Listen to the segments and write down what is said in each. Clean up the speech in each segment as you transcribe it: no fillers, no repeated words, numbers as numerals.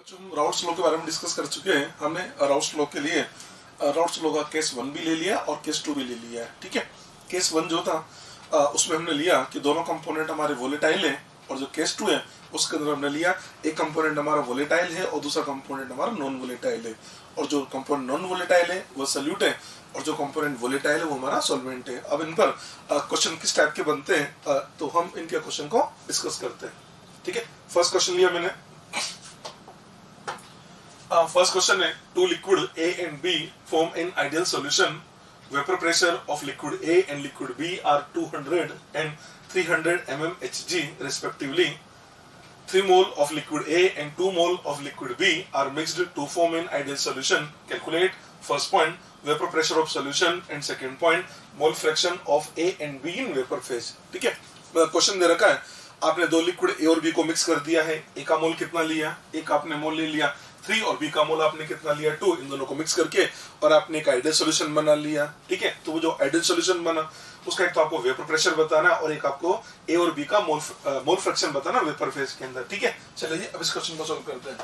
बच्चों हम routes law के बारे में डिस्कस कर चुके हैं। हमने राउट्स लॉ के लिए राउट्स लॉ का केस 1 भी ले लिया और केस 2 भी ले लिया है। ठीक है, केस 1 जो था उसमें हमने लिया कि दोनों कंपोनेंट हमारे वोलेटाइल है, और जो केस 2 है उसके अंदर हमने लिया एक कंपोनेंट हमारा वोलेटाइल है और दूसरा कंपोनेंट हमारा नॉन वोलेटाइल है, और जो कंपोनेंट नॉन वोलेटाइल है वो सॉल्यूट है और जो कंपोनेंट वोलेटाइल है वो हमारा सॉल्वेंट है। अब इन पर क्वेश्चन किस टाइप के बनते हैं तो हम इनके क्वेश्चन को डिस्कस करते हैं। ठीक है, फर्स्ट क्वेश्चन लिया मैंने। फर्स्ट क्वेश्चन है, two liquid A and B form an ideal solution. Vapor pressure of liquid A and liquid B are 200 and 300 mmHg respectively. 3 mole of liquid A and 2 mole of liquid B are mixed to form an ideal solution. Calculate first point vapor pressure of solution and second point mole fraction of A and B in vapor phase. ठीक है, question दे रखा है, आपने दो liquid A और B को mix कर दिया है। A का मोल कितना लिया, एक आपने मोल ले लिया 3 और B का मोल आपने कितना लिया 2, इन दोनों को मिक्स करके और आपने एक आइडियल सॉल्यूशन बना लिया। ठीक है, तो वो जो आइडियल सॉल्यूशन बना उसका एक तो आपको वेपर प्रेशर बताना और एक आपको A और B का मोल फ्रैक्शन बताना वेपर फेज के अंदर। ठीक है, चलिए अब इस क्वेश्चन को सॉल्व करते हैं।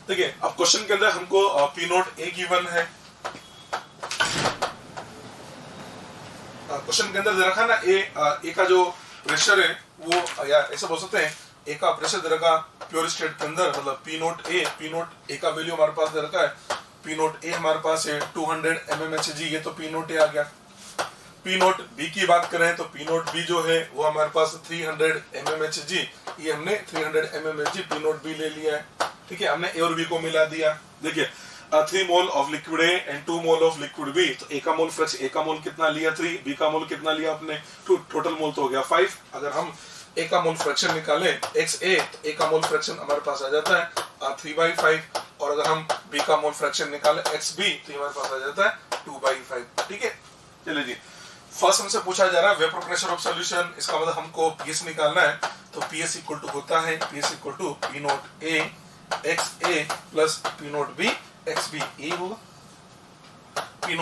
देखिए, अब क्वेश्चन के अंदर हमको P नॉट A गिवन है। क्वेश्चन के अंदर दे रखा ना A का जो प्रेशर है वो, या ऐसा बोल सकते हैं A का प्रेशर दे रखा प्योर स्टेट के अंदर, मतलब P नोट A का वैल्यू हमारे पास दे रखा है। P नोट A हमारे पास है 200 mmHg, ये तो P नोट A आ गया। P नोट B की बात करें तो P नोट B जो है वो हमारे पास 300 mmHg, ये हमने 300 mmHg P नोट B ले लिया है। ठीक है, हमने A और B को मिला दिया। देखिए 3 mole of liquid A and 2 mole of liquid B, तो A का मोल फ्रैक्शन, A का मोल कितना लिया 3, B का मोल कितना लिया आपने 2, टोटल मोल तो हो गया 5। अगर हम A का मोल फ्रैक्शन निकाले XA, तो A का मोल फ्रैक्शन हमारे पास आ जाता है 3/5, और अगर हम B का मोल फ्रैक्शन निकाले XB तो हमारे पास आ जाता है 2/5। ठीक है, चलिए जी, फर्स्ट हमसे पूछा जा रहा है वेपर प्रेशर ऑफ सॉल्यूशन, इसका मतलब हमको PS निकालना है। तो PS इक्वल टू होता है PS equal to P note A XA plus P nought B XB, ये होगा P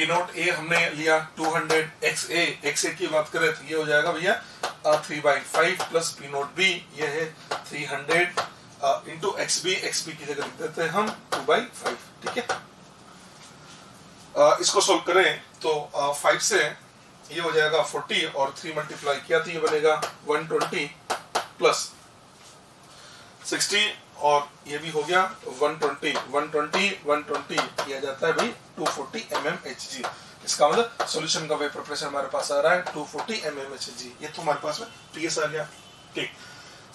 नोट A हमने लिया 200 XA की बात करें तो ये हो जाएगा भैया 3/5 प्लस P नोट B, ये है 300 इंटू XB की जगह लिख देते हैं हम 2/5। ठीक है, इसको सोल्व करें तो 5 से ये हो जाएगा 40 और 3 मल्टीप्लाई किया तो ये बनेगा 120 प्लस 60 और ये भी हो गया 120 किया जाता है भाई 240 mmHg। इसका मतलब सॉल्यूशन का वेपर प्रेशर हमारे पास आ रहा है 240 mmHg, ये तो हमारे पास में PS आ गया। ठीक,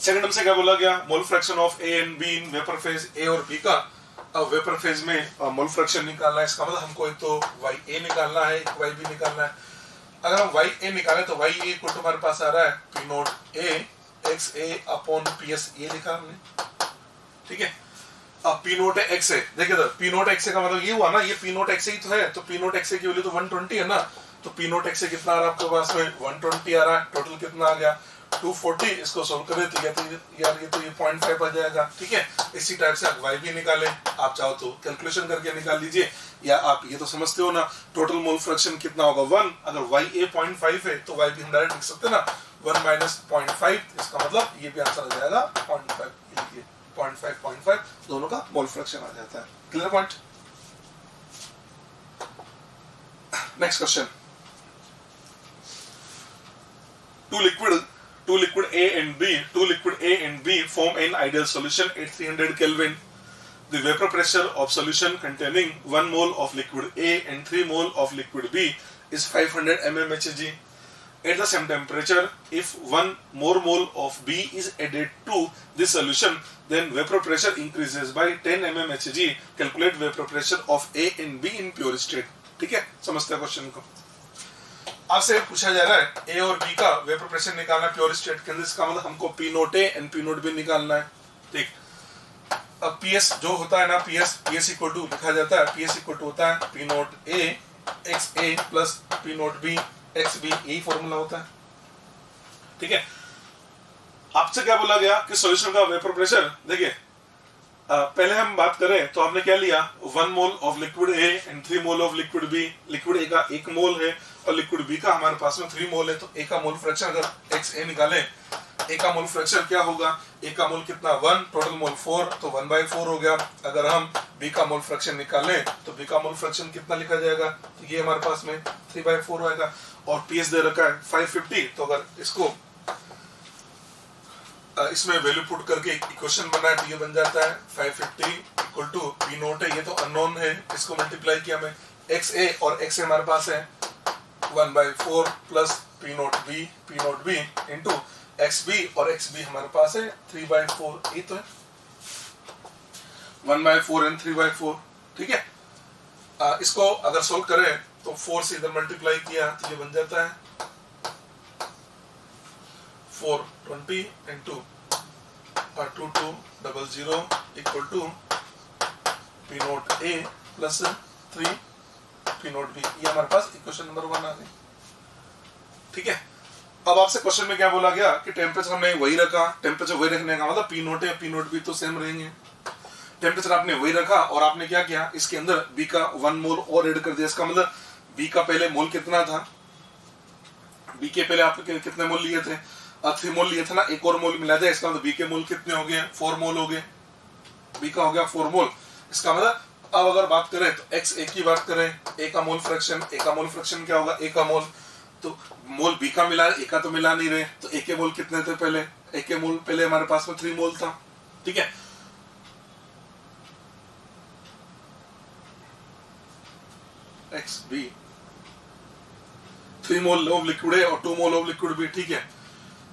सेकंड हमसे क्या बोला गया, mole fraction of A and B in vapour phase. A और B का वेपर फेज में मोल फ्रैक्शन निकालना है। इसका मतलब हमको एक तो YA निकालना है, एक YB निकालना है। अगर हम YA निकालें तो YA इक्वल टू हमारे पास आ रहा है P note A XA upon PS, ये लिखा हमने। ठीक है, अब P नोट है XA, देखिए तो P नोट XA का मतलब ये हुआ ना, ये P नोट XA ही तो है, तो P नोट XA की वैल्यू तो 120 है ना, तो P नोट XA कितना आ रहा है आपके पास में 120 आ रहा है, टोटल कितना आ गया 240। इसको सोल्व करें तो यार ये तो ये 0.5 आ जाएगा। ठीक है, इसी टाइप से आप YB निकालें, आप चाहो तो कैलकुलेशन करके निकाल लीजिए, या आप ये तो समझते हो ना टोटल मोल फ्रैक्शन कितना होगा 1। अगर YA 0.5 है तो YB हम डायरेक्ट लिख सकते हैं ना 1 माइनस 0.5, इसका मतलब ये भी आंसर आ जाएगा 0.5। लिखिए 0.5 दोनों का मोल फ्रैक्शन आ जाता है। Clear point. Next question, two liquid A and B form an ideal solution at 300 Kelvin. The vapor pressure of solution containing 1 mole of liquid A and 3 mole of liquid B is 500 mmHg. At the same temperature, if 1 more mole of B is added to this solution, then vapor pressure increases by 10 mmHg. Calculate vapor pressure of A and B in pure state. ठीक है, समझते हैं question को। आपसे पूछा जा रहा है A और B का वेपर प्रेशर निकालना प्योर स्टेट के अंदर, इसका मतलब हमको P note A and P nought B निकालना है। ठीक, अब PS जो होता है ना PS इक्वल टू लिखा जाता है, PS इक्वल टू होता है P note A XA plus P nought B XB, यही फॉर्मूला होता है। ठीक है, आपसे क्या बोला गया कि सॉल्यूशन का वेपर प्रेशर, देखिए पहले हम बात करें तो आपने क्या लिया 1 mole of liquid A and 3 mole of liquid B। Liquid A का 1 मोल है और लिक्विड B का हमारे पास में 3 मोल है, तो A का मोल फ्रैक्शन अगर XA निकालें ए का मोल फ्रैक्शन क्या होगा, ए का मोल कितना 1, टोटल मोल 4, तो 1/4 हो गया। अगर हम बी का मोल फ्रैक्शन निकालें तो बी का मोल फ्रैक्शन कितना लिखा जाएगा, तो ये हमारे पास में 3/4 आएगा। और पीएच दे रखा है 550, तो अगर इसको इसमें वैल्यू पुट करके इक्वेशन बनाए तो ये बन जाता है 550 इक्वल टू पी नोट है, ये तो अननोन है, इसको मल्टीप्लाई किया मैं एक्स ए, और एक्स ए हमारे पास है 1/4 plus P nought B into X B, और एक्स बी हमारे पास है 3/4, ये तो है 1/4 एंड 3/4। ठीक है, इसको अगर सोल्व करें तो 4 से इधर मल्टीप्लाई किया तो ये बन जाता है 420 into 2200 equal to P note A plus 3 P nought B, ये हमारे पास इक्वेशन नंबर 1 आ गई। ठीक है, अब आपसे क्वेश्चन में क्या बोला गया कि टेम्परेचर हमने वही रखा, टेम्परेचर वही रखने का मतलब P note A P nought B तो सेम रहेंगे, टेम्परेचर आपने वही रखा और आपने क्या किया, इसके अंदर बी का 1 मोल और ऐड कर दिया। इसका मतलब बी का पहले मोल कितना था, बी के पहले आपने कितने मोल लिए थे, 3 मोल लिए थे ना, एक और मोल मिला जाए, इसका मतलब बी के मोल कितने हो गए, 4 मोल हो गए, बी का हो गया 4 मोल। इसका मतलब अब अगर बात करें तो एक्स ए की बात करें, ए का मोल फ्रैक्शन, ए का मोल फ्रैक्शन क्या होगा, ए का मोल, तो मोल बी का मिला है, ए का तो मिला नहीं रहे, तो ए के मोल कितने थे पहले, ए के मोल पहले हमारे पास में 3 मोल था। ठीक है, X B 3 mole of liquid है और 2 मोल ऑफ लिक्विड भी। ठीक है,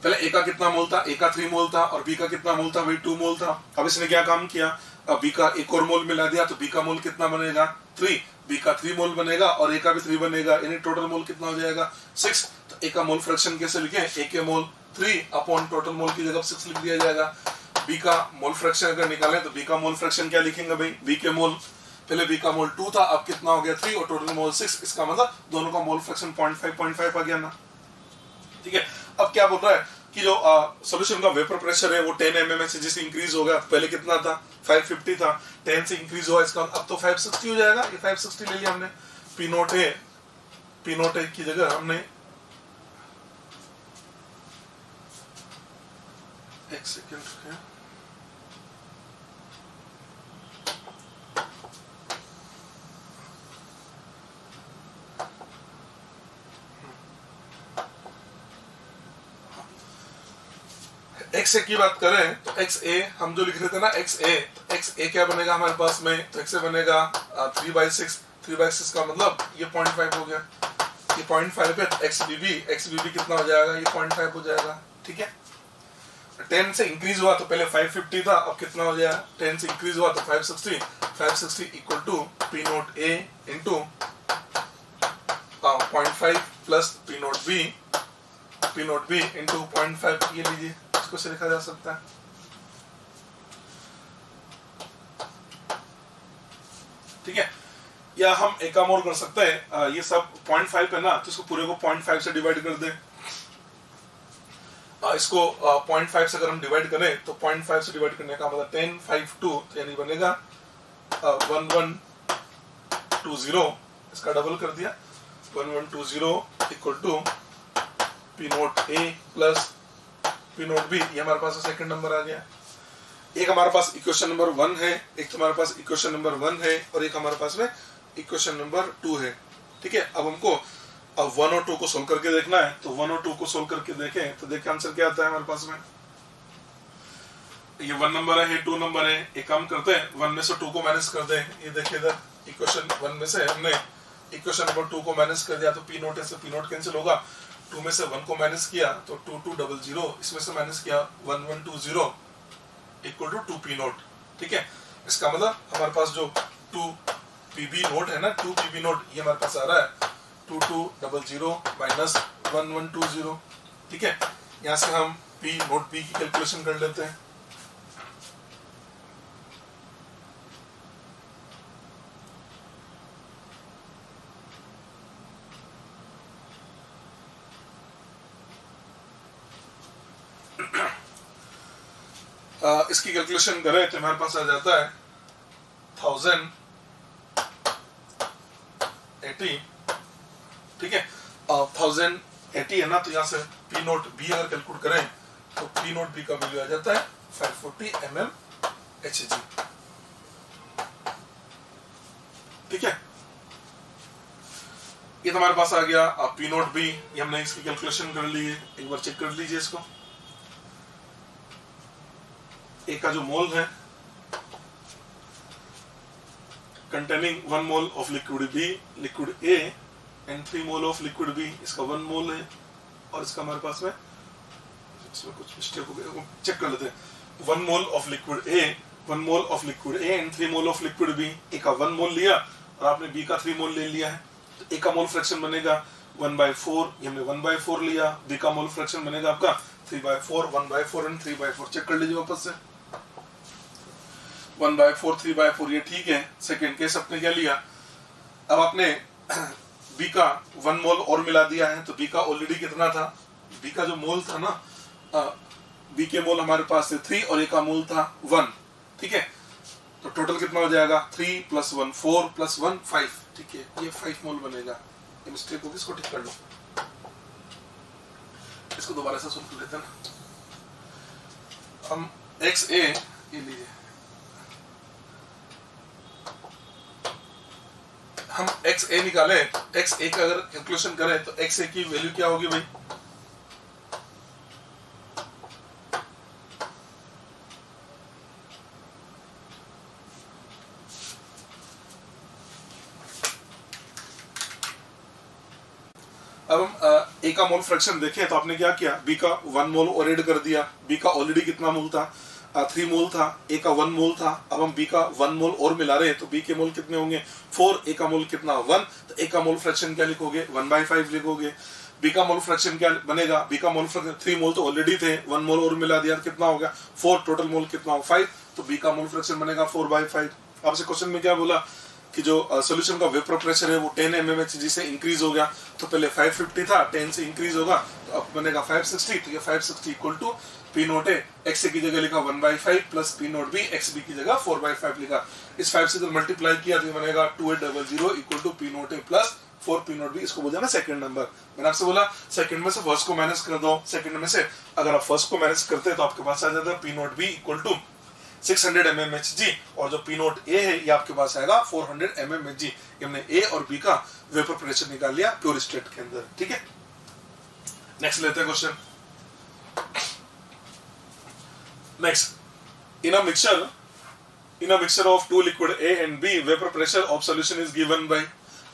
पहले ए का कितना मोल था, ए का 3 मोल था और बी का कितना मोल था, वही 2 मोल था। अब इसने क्या काम किया, अब बी का एक और मोल मिला दिया, तो बी का मोल कितना बनेगा 3, बी का 3 मोल बनेगा और ए का भी 3 बनेगा, यानी टोटल मोल कितना हो जाएगा 6। तो ए का मोल फ्रैक्शन कैसे लिखे, ए के मोल 3 अपॉन टोटल मोल की जगह 6 लिख दिया जाएगा। बी का मोल फ्रैक्शन अगर निकाले तो बी का मोल फ्रैक्शन क्या लिखेंगे भाई, बी के मोल, पहले बी का मोल 2 था, अब कितना हो गया 3 और टोटल मोल 6, इसका मतलब दोनों का मोल फ्रैक्शन 0.5 आ गया ना। ठीक है, अब क्या बोल रहा है कि जो सॉल्यूशन का वेपर प्रेशर है वो 10 mm से जैसे इंक्रीज हो गया, पहले कितना था 550 था, 10 से इंक्रीज हुआ, इसका अब तो 560 हो जाएगा, ये 560 ले लिया हमने। पी नोट ए की जगह हमने एक सेकेंड, एक्स ए की बात करें तो एक्स ए हम जो लिख रहे थे ना एक्स ए क्या बनेगा हमारे पास में, तो एक्स ए बनेगा 3/6 का मतलब ये 0.5 हो गया, ये 0.5 पे एक्स बी बी कितना हो जाएगा, ये 0.5 हो जाएगा। ठीक है, 10 से इंक्रीज हुआ तो पहले 550 था, अब कितना हो जाएगा, 10 से इंक्रीज हुआ तो 560 equal to P note A into 0.5 plus P nought B into 0.5, ये लीजिए इसको से लिखा जा सकता है। ठीक है, या हम एक काम और कर सकते हैं, ये सब 0.5 है ना, तो इसको पूरे को 0.5 से डिवाइड कर दें, इसको 0.5 से अगर हम डिवाइड करें तो 0.5 से डिवाइड करने का मतलब 1052, यानी बनेगा 1120, इसका डबल कर दिया 1120 equal to P note A plus P nought B, ये हमारे पास सेकंड नंबर आ गया। एक हमारे पास इक्वेशन नंबर 1 है, एक तो हमारे पास इक्वेशन नंबर 1 है और एक हमारे पास में इक्वेशन नंबर 2 है। ठीक है, अब हमको 1 और 2 को सोल्व करके देखना है, तो 1 और 2 को सोल्व करके देखें तो देखिए आंसर क्या आता है हमारे पास में। ये 1 नंबर है, ये 2 नंबर है, एक काम करते हैं 1 में से 2 को माइनस कर दें। ये देखिए इधर इक्वेशन 1 में से हमने इक्वेशन नंबर 2 को माइनस कर दिया तो पी नोट से पी नोट कैंसिल होगा, 2 में से 1 को माइनस किया तो 2200, इसमें से माइनस किया 1120 इक्वल टू 2 पी नोट। ठीक है, इसका मतलब हमारे पास जो 2 पीबी नोट है ना, 2 पीबी नोट ये हमारे पास आ रहा है 2200 माइनस 1120। ठीक है, यहाँ से हम पी नोट पी की कैलकुलेशन कर लेते हैं। इसकी कैलकुलेशन करें तो हमारे पास आ जाता है 1080। ठीक है, 1080 है ना, तो यहाँ से पी नोट बी अगर कैलकुलेट करें तो पी नोट बी का वैल्यू आ जाता है 540 mmHg। ठीक है, ये तो हमारे पास आ गया। अब पी नोट बी, ये हमने इसकी कैलकुलेशन कर ली है, एक बार चेक कर लीजिए इसको। ए का जो मोल है containing 1 mole of liquid B, liquid A and 3 mole of liquid B, इसका 1 मोल है। और इसका हमारे पास में इसमें कुछ मिस्टेक हो गया, चेक कर लेते हैं। 1 mole of liquid A, 1 mole of liquid A and 3 mole of liquid B. A का 1 मोल लिया और आपने बी का 3 मोल ले लिया है, तो ए का मोल फ्रैक्शन बनेगा 1/4, ये हमने 1/4 लिया। बी का मोल फ्रैक्शन बनेगा आपका 3/4, 1/4 एंड 3/4। चेक कर लीजिए वापस से, 1/4, 3/4 ये ठीक है। सेकेंड केस अपने क्या लिया, अब आपने बी का 1 मोल और मिला दिया है, तो बी का ऑलरेडी कितना था, बी का जो मोल था ना, बी के मोल हमारे पास है 3 और ए का मोल था 1। ठीक है, तो टोटल कितना हो जाएगा 3 + 1 4 + 1 5। ठीक है, ये 5 मोल बनेगा। ये मिस्टेक होगी, इसको ठीक कर लो, इसको दोबारा से सोल्व कर लेते हैं ना। हम एक्स ए ये लीजिए, हम एक्स ए निकाले, एक्स ए का अगर कैलकुलेशन करें तो एक्स ए की वैल्यू क्या होगी भाई, अब हम ए का मोल फ्रैक्शन देखें तो आपने क्या किया, बी का 1 मोल और ऐड कर दिया। बी का ऑलरेडी कितना मोल था, 3 मोल था, ए का 1 मोल था। अब हम बी का 1 मोल और मिला रहे हैं, तो बी के मोल कितने होंगे 4, ए का मोल कितना 1, तो ए का मोल फ्रैक्शन क्या लिखोगे 1/5 लिखोगे। बी का मोल फ्रैक्शन क्या बनेगा, बी का मोल फ्रैक्शन 3 मोल तो ऑलरेडी थे, 1 मोल और मिला दिया, कितना हो गया 4, टोटल मोल कितना हो 5, तो बी का मोल फ्रैक्शन बनेगा 4/5। आपसे क्वेश्चन में क्या बोला कि जो सॉल्यूशन का वेपर प्रेशर है वो 10 mmHg से इंक्रीज हो गया, तो पहले 550 था, 10 से इंक्रीज होगा तो अब बनेगा 560। तो ये 560 equal to P note A, X A की जगह लिखा 1/5 plus P nought B, X B की जगह 4/5 लिखा। इस 5 से जब मल्टीप्लाई किया तो ये बनेगा 2800 equal to P note A plus 4 P nought B. इसको बोल जाना सेकंड नंबर। मैंने आपसे बोला सेकंड में से फर्स्ट को माइनस कर दो, सेकंड में से अगर आप फर्स्ट को माइनस करते हैं तो आपके पास आ जाता है P nought B equal to 600 mmHg, और जो पी नोट ए है ये आपके पास आएगा 400 mmHg। हमने ए और बी का वेपर प्रेशर निकाल लिया प्योर स्टेट के अंदर। ठीक है, नेक्स्ट लेते हैं question. Next, in a mixture of 2 liquid A and B, vapour pressure of solution is given by.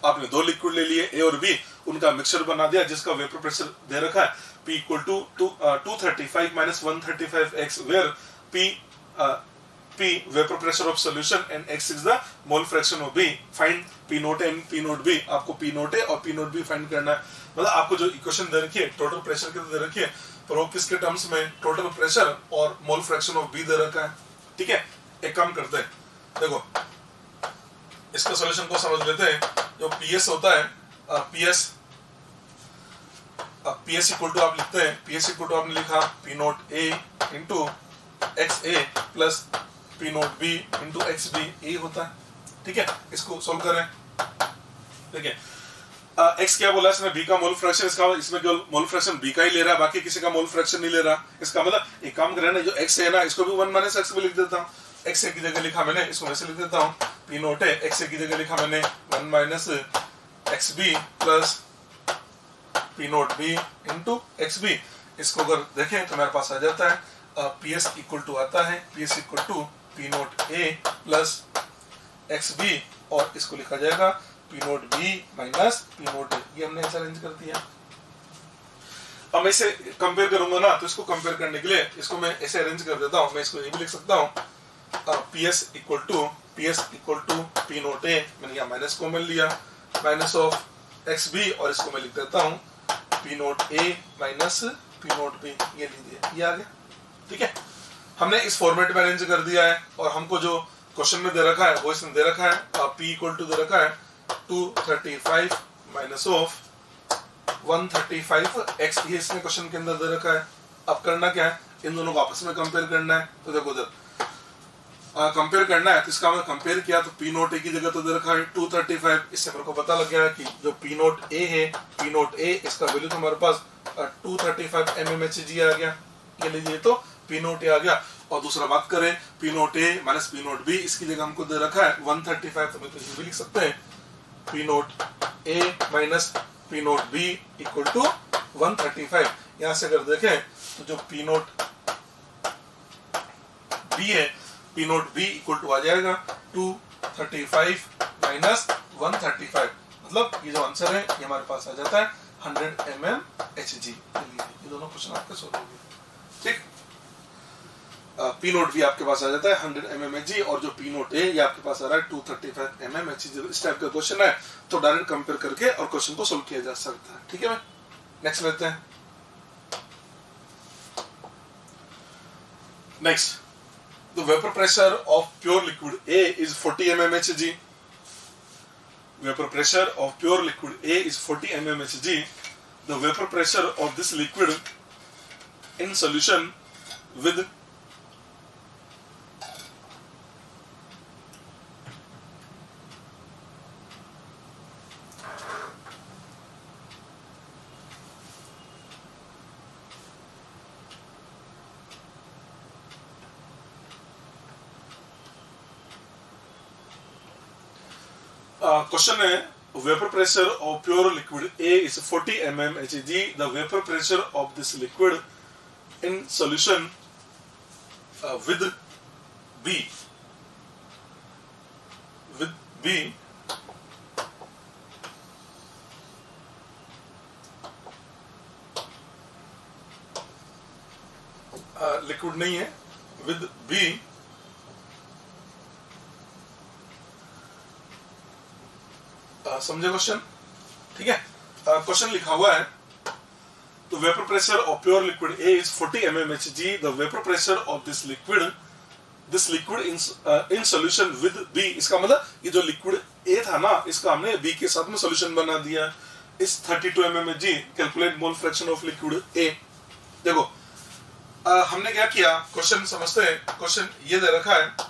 आपने 2 लिक्विड ले लिए ए और बी, उनका मिक्सचर बना दिया जिसका वेपर प्रेशर दे रखा है P equal to 235 - 135x, where P vapor pressure of solution and X is the mole fraction of B. Find P note and P note B. आपको P note A और P note B find करना है। मतलब आपको जो equation दे रखी है total pressure कितना दे रखी है, पर वो किसके टर्म्स में, टोटल प्रेशर और मोल फ्रैक्शन ऑफ B दे रखा है। ठीक है, एक काम करते हैं, देखो इसका सॉल्यूशन को समझ लेते हैं। जो PS होता है, PS इक्वल टू आप लिखते हैं, PS इक्वल टू आपने लिखा P note A into XA plus P nought B into XB, ये होता है। ठीक है, इसको सोल्व करें। देखिए X क्या बोला इसमें, B का मोल फ्रैक्शन, इसका इसमें केवल मोल फ्रैक्शन B का ही ले रहा है, बाकी किसी का मोल फ्रैक्शन नहीं ले रहा। इसका मतलब एक काम करें ना, जो X है ना इसको भी 1 - X भी लिख देता हूँ। XA की जगह लिखा मैंने, इसको वैसे लिख देता हूँ P नोट है, XA की जगह लिखा मैंने 1 - XB plus P nought B into XB। इसको अगर देखें तो मेरे पास आ जाता है PS इक्वल टू आता है PS equal to P note A plus XB, और इसको लिखा जाएगा P nought B minus P note A। ये हमने ऐसा अरेंज कर दिया। अब मैं इसे कंपेयर करूंगा ना, तो इसको कंपेयर करने के लिए इसको मैं ऐसे अरेंज कर देता हूँ। मैं इसको ये भी लिख सकता हूँ PS equal to P note A, मैंने यहाँ माइनस कॉमन लिया, माइनस ऑफ XB, और इसको मैं लिख देता हूँ P note A minus P nought B। ये लीजिए, ये आ गया। ठीक है, हमने इस फॉर्मेट में अरेंज कर दिया है, और हमको जो क्वेश्चन में दे रखा है वो इसमें दे रखा है P इक्वल टू दे रखा है 235 माइनस ऑफ 135x, ये इसमें क्वेश्चन के अंदर दे रखा है। अब करना क्या है, इन दोनों को आपस में कंपेयर करना है। तो देखो उधर कंपेयर करना है, तो इसका मैं कंपेयर किया तो P नोट A की जगह तो दे रखा है 235। इससे मेरे को पता लग गया है कि जो P नोट A है, P नोट A इसका वैल्यू तो हमारे पास 235 mmHg आ गया। ये लीजिए तो पी नोट ए आ गया। और दूसरा बात करें P note A minus P nought B, इसकी जगह हमको दे रखा है 135, तो मैं तो भी लिख सकते हैं P note A minus P nought B equal to 135। यहां से अगर देखें तो जो पी नोट बी है, P nought B equal to आ जाएगा 235 माइनस 135, मतलब ये जो आंसर है ये हमारे पास आ जाता है 100 mmHg। ये दोनों क्वेश्चन आपके सोल्व हो गए, ठीक। पी नोट भी आपके पास आ जाता है 100 mmHg और जो पी नोट ए ये आपके पास आ रहा है 235 mmHg। इस टाइप का क्वेश्चन है तो डायरेक्ट कंपेयर करके और क्वेश्चन को सोल्व किया जा सकता है, ठीक है। नेक्स्ट लेते हैं। Next, the vapor pressure of pure liquid A is 40 mmHg. Vapor pressure of pure liquid A is 40 mmHg. The vapor pressure of this liquid in solution with question है vapor pressure of pure liquid A is 40 mmHg. The vapor pressure of this liquid in solution with B liquid नहीं है, with B समझे question, ठीक है। Question लिखा हुआ है तो vapour pressure of pure liquid A is 40 mmHg. The vapour pressure of this liquid in solution with B. इसका मतलब ये जो लिक्विड ए था ना, इसका हमने बी के साथ में सॉल्यूशन बना दिया। इस 32 mmHg calculate mole fraction of liquid ए। देखो हमने क्या किया, क्वेश्चन समझते हैं। क्वेश्चन ये दे रखा है,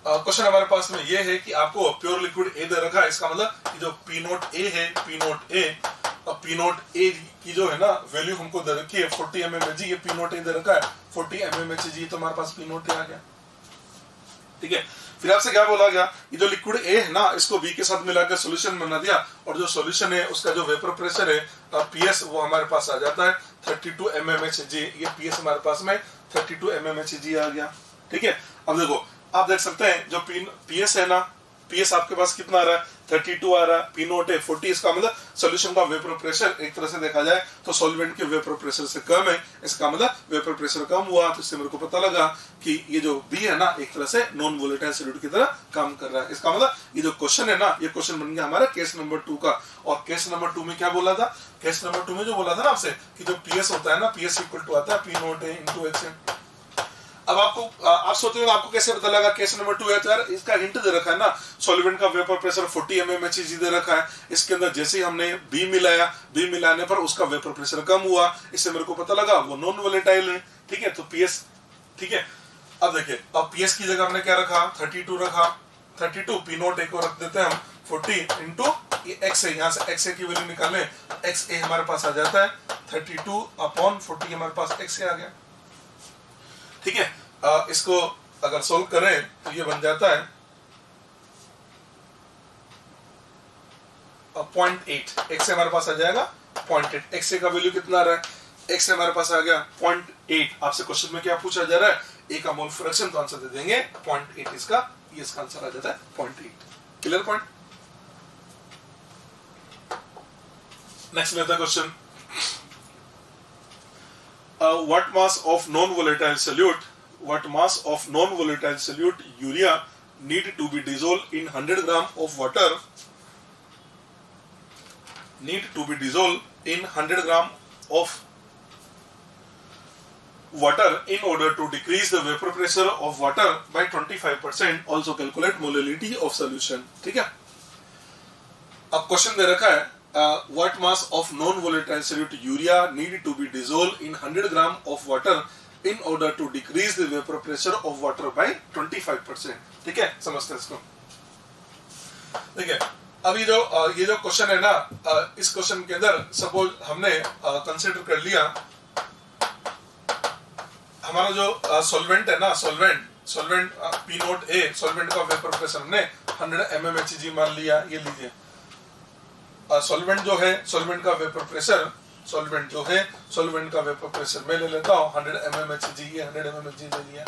क्वेश्चन हमारे पास में ये है कि आपको प्योर लिक्विड ए दे रखा है। इसका मतलब जो पी नोट ए है, पी नोट ए और पी नोट ए की जो है ना वैल्यू हमको दे रखी है 40 mmHg। ये पी नोट ए दे रखा है 40 mmHg, तो हमारे पास पी नोट ए आ गया, ठीक है। फिर आपसे क्या बोला गया, ये जो लिक्विड ए है ना, इसको बी के साथ मिलाकर सॉल्यूशन बना दिया और जो सॉल्यूशन है उसका जो वेपर प्रेशर है पीएस वो हमारे पास आ जाता है 32 mmHg। ये पीएस हमारे पास में 32 mmHg आ गया, ठीक है। अब देखो आप देख सकते हैं जो पीएस है ना, पीएस आपके पास कितना आ रहा है 32 आ रहा है, पी नोट है 40। इसका मतलब सॉल्यूशन का वेपर प्रेशर एक तरह से देखा जाए तो सॉल्वेंट के वेपर प्रेशर से कम है। इसका मतलब वेपर प्रेशर कम हुआ, तो इससे मेरे को पता लगा कि ये जो बी है ना एक तरह से नॉन वोलेटाइल सॉल्यूट की तरह काम कर रहा है। इसका मतलब ये जो क्वेश्चन है ना, ये क्वेश्चन बन गया हमारा केस नंबर 2 का। और केस नंबर 2 में क्या बोला था, केस नंबर 2 में जो बोला था ना आपसे कि जो पीएस होता है ना, पीएस इक्वल टू आता है पी नोट है इंटू एक्स। अब आप सोचते हो आपको कैसे पता लगा केस नंबर 2 है, तो यार इसका हिंट दे रखा है ना, सॉल्वेंट का वेपर प्रेशर 40 mmHg दे रखा है। इसके अंदर जैसे ही हमने बी मिलाया, बी मिलाने पर उसका वेपर प्रेशर कम हुआ, इससे मेरे को पता लगा वो नॉन वोलेटाइल है, ठीक है। तो पीएस, ठीक है। अब देखिए, अब पीएस की जगह हमने क्या रखा 32 रखा, 32 पी नोट ए को रख देते हैं हम 40 इंटू एक्स ए। यहाँ से एक्स ए की वैल्यू निकालें, एक्स ए हमारे पास आ जाता है 32 अपॉन 40, हमारे पास एक्स ए आ गया, ठीक है। इसको अगर सोल्व करें तो ये बन जाता है 0.8। एक्स हमारे पास आ जाएगा 0.8। एक्स का वैल्यू कितना आ रहा है, एक्स हमारे पास आ गया 0.8। आपसे क्वेश्चन में क्या पूछा जा रहा है, ए का मोल फ्रैक्शन, तो आंसर दे देंगे 0.8। इसका आंसर आ जाता है 0.8। Clear point. नेक्स्ट लेता question, what mass of non-volatile solute urea need to be dissolved in 100 gram of water in order to decrease the vapor pressure of water by 25%. Also calculate molality of solution, ठीक है। अब question दे रखा है what mass of non-volatile solute urea need to be dissolved in 100 gram of water in order to decrease the vapor pressure of water by 25%, ठीक है। समझते हैं इसको, ठीक है। अभी ये जो क्वेश्चन है ना, इस क्वेश्चन के अंदर सपोज हमने कंसीडर कर लिया हमारा जो सॉल्वेंट है ना, सॉल्वेंट पी नोट ए, सॉल्वेंट का वेपर प्रेशर हमने 100 mmHg मान लिया। ये लीजिए सॉल्वेंट जो है, सॉल्वेंट का वेपर प्रेशर, सॉल्वेंट जो है सॉल्वेंट का वेपर प्रेशर मैं ले लेता हूँ 100 mmHg, ये 100 mmHg ले लिया।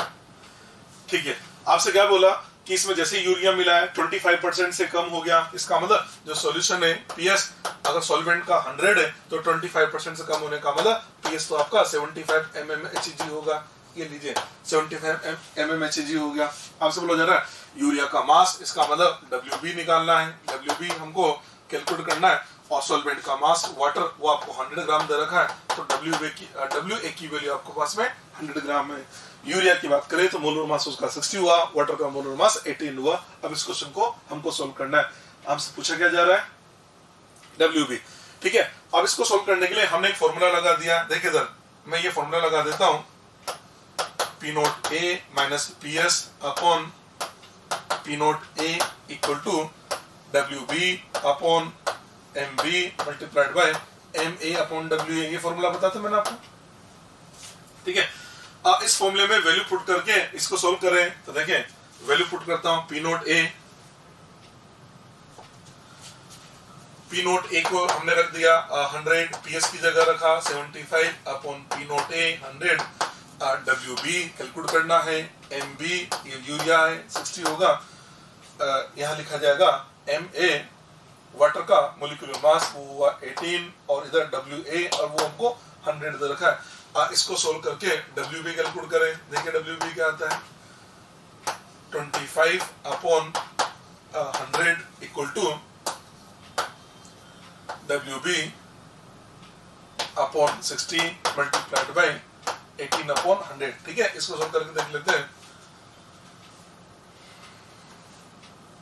ठीक है, आपसे क्या बोला कि इसमें जैसे यूरिया मिला है 25% से कम हो गया, इसका मतलब जो सॉल्यूशन है पीएस, अगर सॉल्वेंट का 100 है तो 25% से कम होने का मतलब पीएस तो आपका 75 mmHg होगा। ये लीजिए 75 mmHg हो गया। आपसे बोला जा रहा है यूरिया का मास, इसका मतलब WB निकालना है, WB हमको कैलकुलेट करना है, और सॉल्वेंट का मास वाटर वो आपको 100 ग्राम दे रखा है, तो WA की वैल्यू आपको पास में 100 ग्राम है। यूरिया की बात करें तो मोलर मास उसका 60 हुआ, वाटर का मोलर मास 18 हुआ। अब इस क्वेश्चन को हमको सोल्व करना है। आपसे पूछा क्या जा रहा है WB। ठीक है, अब इसको सोल्व करने के लिए हमने एक फॉर्मूला लगा दिया। देखिए इधर मैं ये फॉर्मूला लगा देता हूं, P note A minus PS upon P note A equal to WB upon MB multiplied by MA upon WA। ये फॉर्मूला बताया था मैंने आपको। ठीक है, इस फॉर्मूले में वैल्यू पुट करके इसको सोल्व करें तो देखिए वैल्यू पुट करता हूं, P नोट A को हमने रख दिया 100, PS की जगह रखा 75 upon P note A 100, WB calculate करना है, MB ये यूरिया है 60 होगा, यहाँ लिखा जाएगा MA वाटर का मोलिकुलर मास वो हुआ 18, और इधर WA और वो हमको 100 दे रखा है। इसको सोल्व करके WB कैलकुलेट करें। देखिए WB क्या आता है 25 upon 100 equal to WB upon 60 multiplied by 18 upon 100। ठीक है, इसको सोल्व करके देख लेते हैं।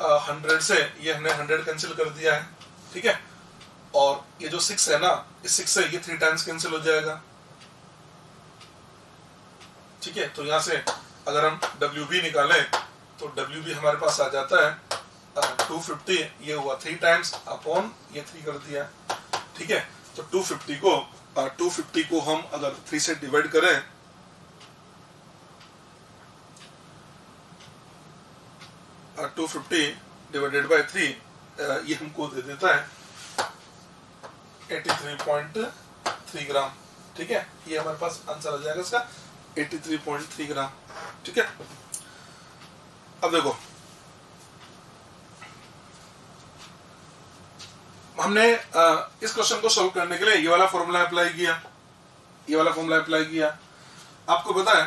100 से ये हमने 100 कैंसिल कर दिया है। ठीक है, और ये जो 6 है ना, इस 6 से ये 3 टाइम्स कैंसिल हो जाएगा। ठीक है, तो यहाँ से अगर हम WB निकालें तो WB हमारे पास आ जाता है 250, ये हुआ 3 टाइम्स अपॉन ये 3 कर दिया। ठीक है, तो 250 को हम अगर 3 से डिवाइड करें, और 250 डिवाइडेड बाय 3 ये हमको दे देता है 83.3 ग्राम। ठीक है, ये हमारे पास आंसर आ जाएगा इसका 83.3 ग्राम। ठीक है, अब देखो हमने इस क्वेश्चन को सोल्व करने के लिए ये वाला फॉर्मूला अप्लाई किया, आपको पता है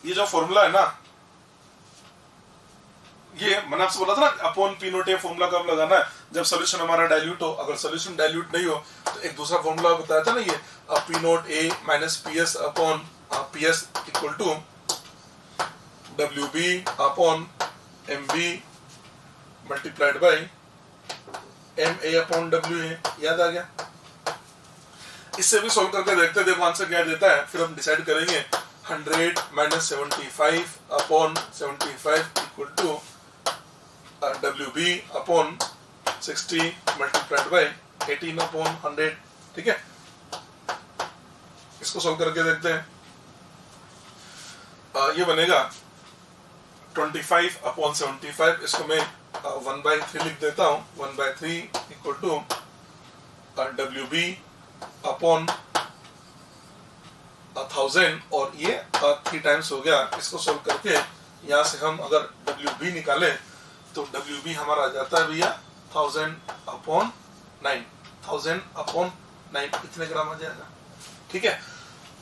ये जो फॉर्मूला है ना, ये मैंने आपसे बोला था ना upon P note A formula कब लगाना है, जब सॉल्यूशन हमारा डाइल्यूट हो। अगर सॉल्यूशन डाइल्यूट नहीं हो तो एक दूसरा फॉर्मूला बताया था ना, ये P note A minus PS upon PS equal to WB upon MB multiplied by MA upon WA। याद आ गया? इससे भी सॉल्व करके देखते हैं, देखो आंसर क्या देता है, फिर हम डिसाइड करेंगे। 100 minus 75 upon 75 equal to WB upon 60 multiplied by 18 upon 100। ठीक है, इसको सॉल्व करके देखते हैं। ये बनेगा 25 अपॉन 75, इसको मैं 1/3 लिख देता हूँ। 1/3 इक्वल टू WB अपॉन 1000, और ये 3 टाइम्स हो गया। इसको सोल्व करके यहाँ से हम अगर WB निकाले तो WB हमारा आ जाता है भैया 1000 अपॉन 9, 1000 अपॉन 9 कितने ग्राम आ जाएगा। ठीक है,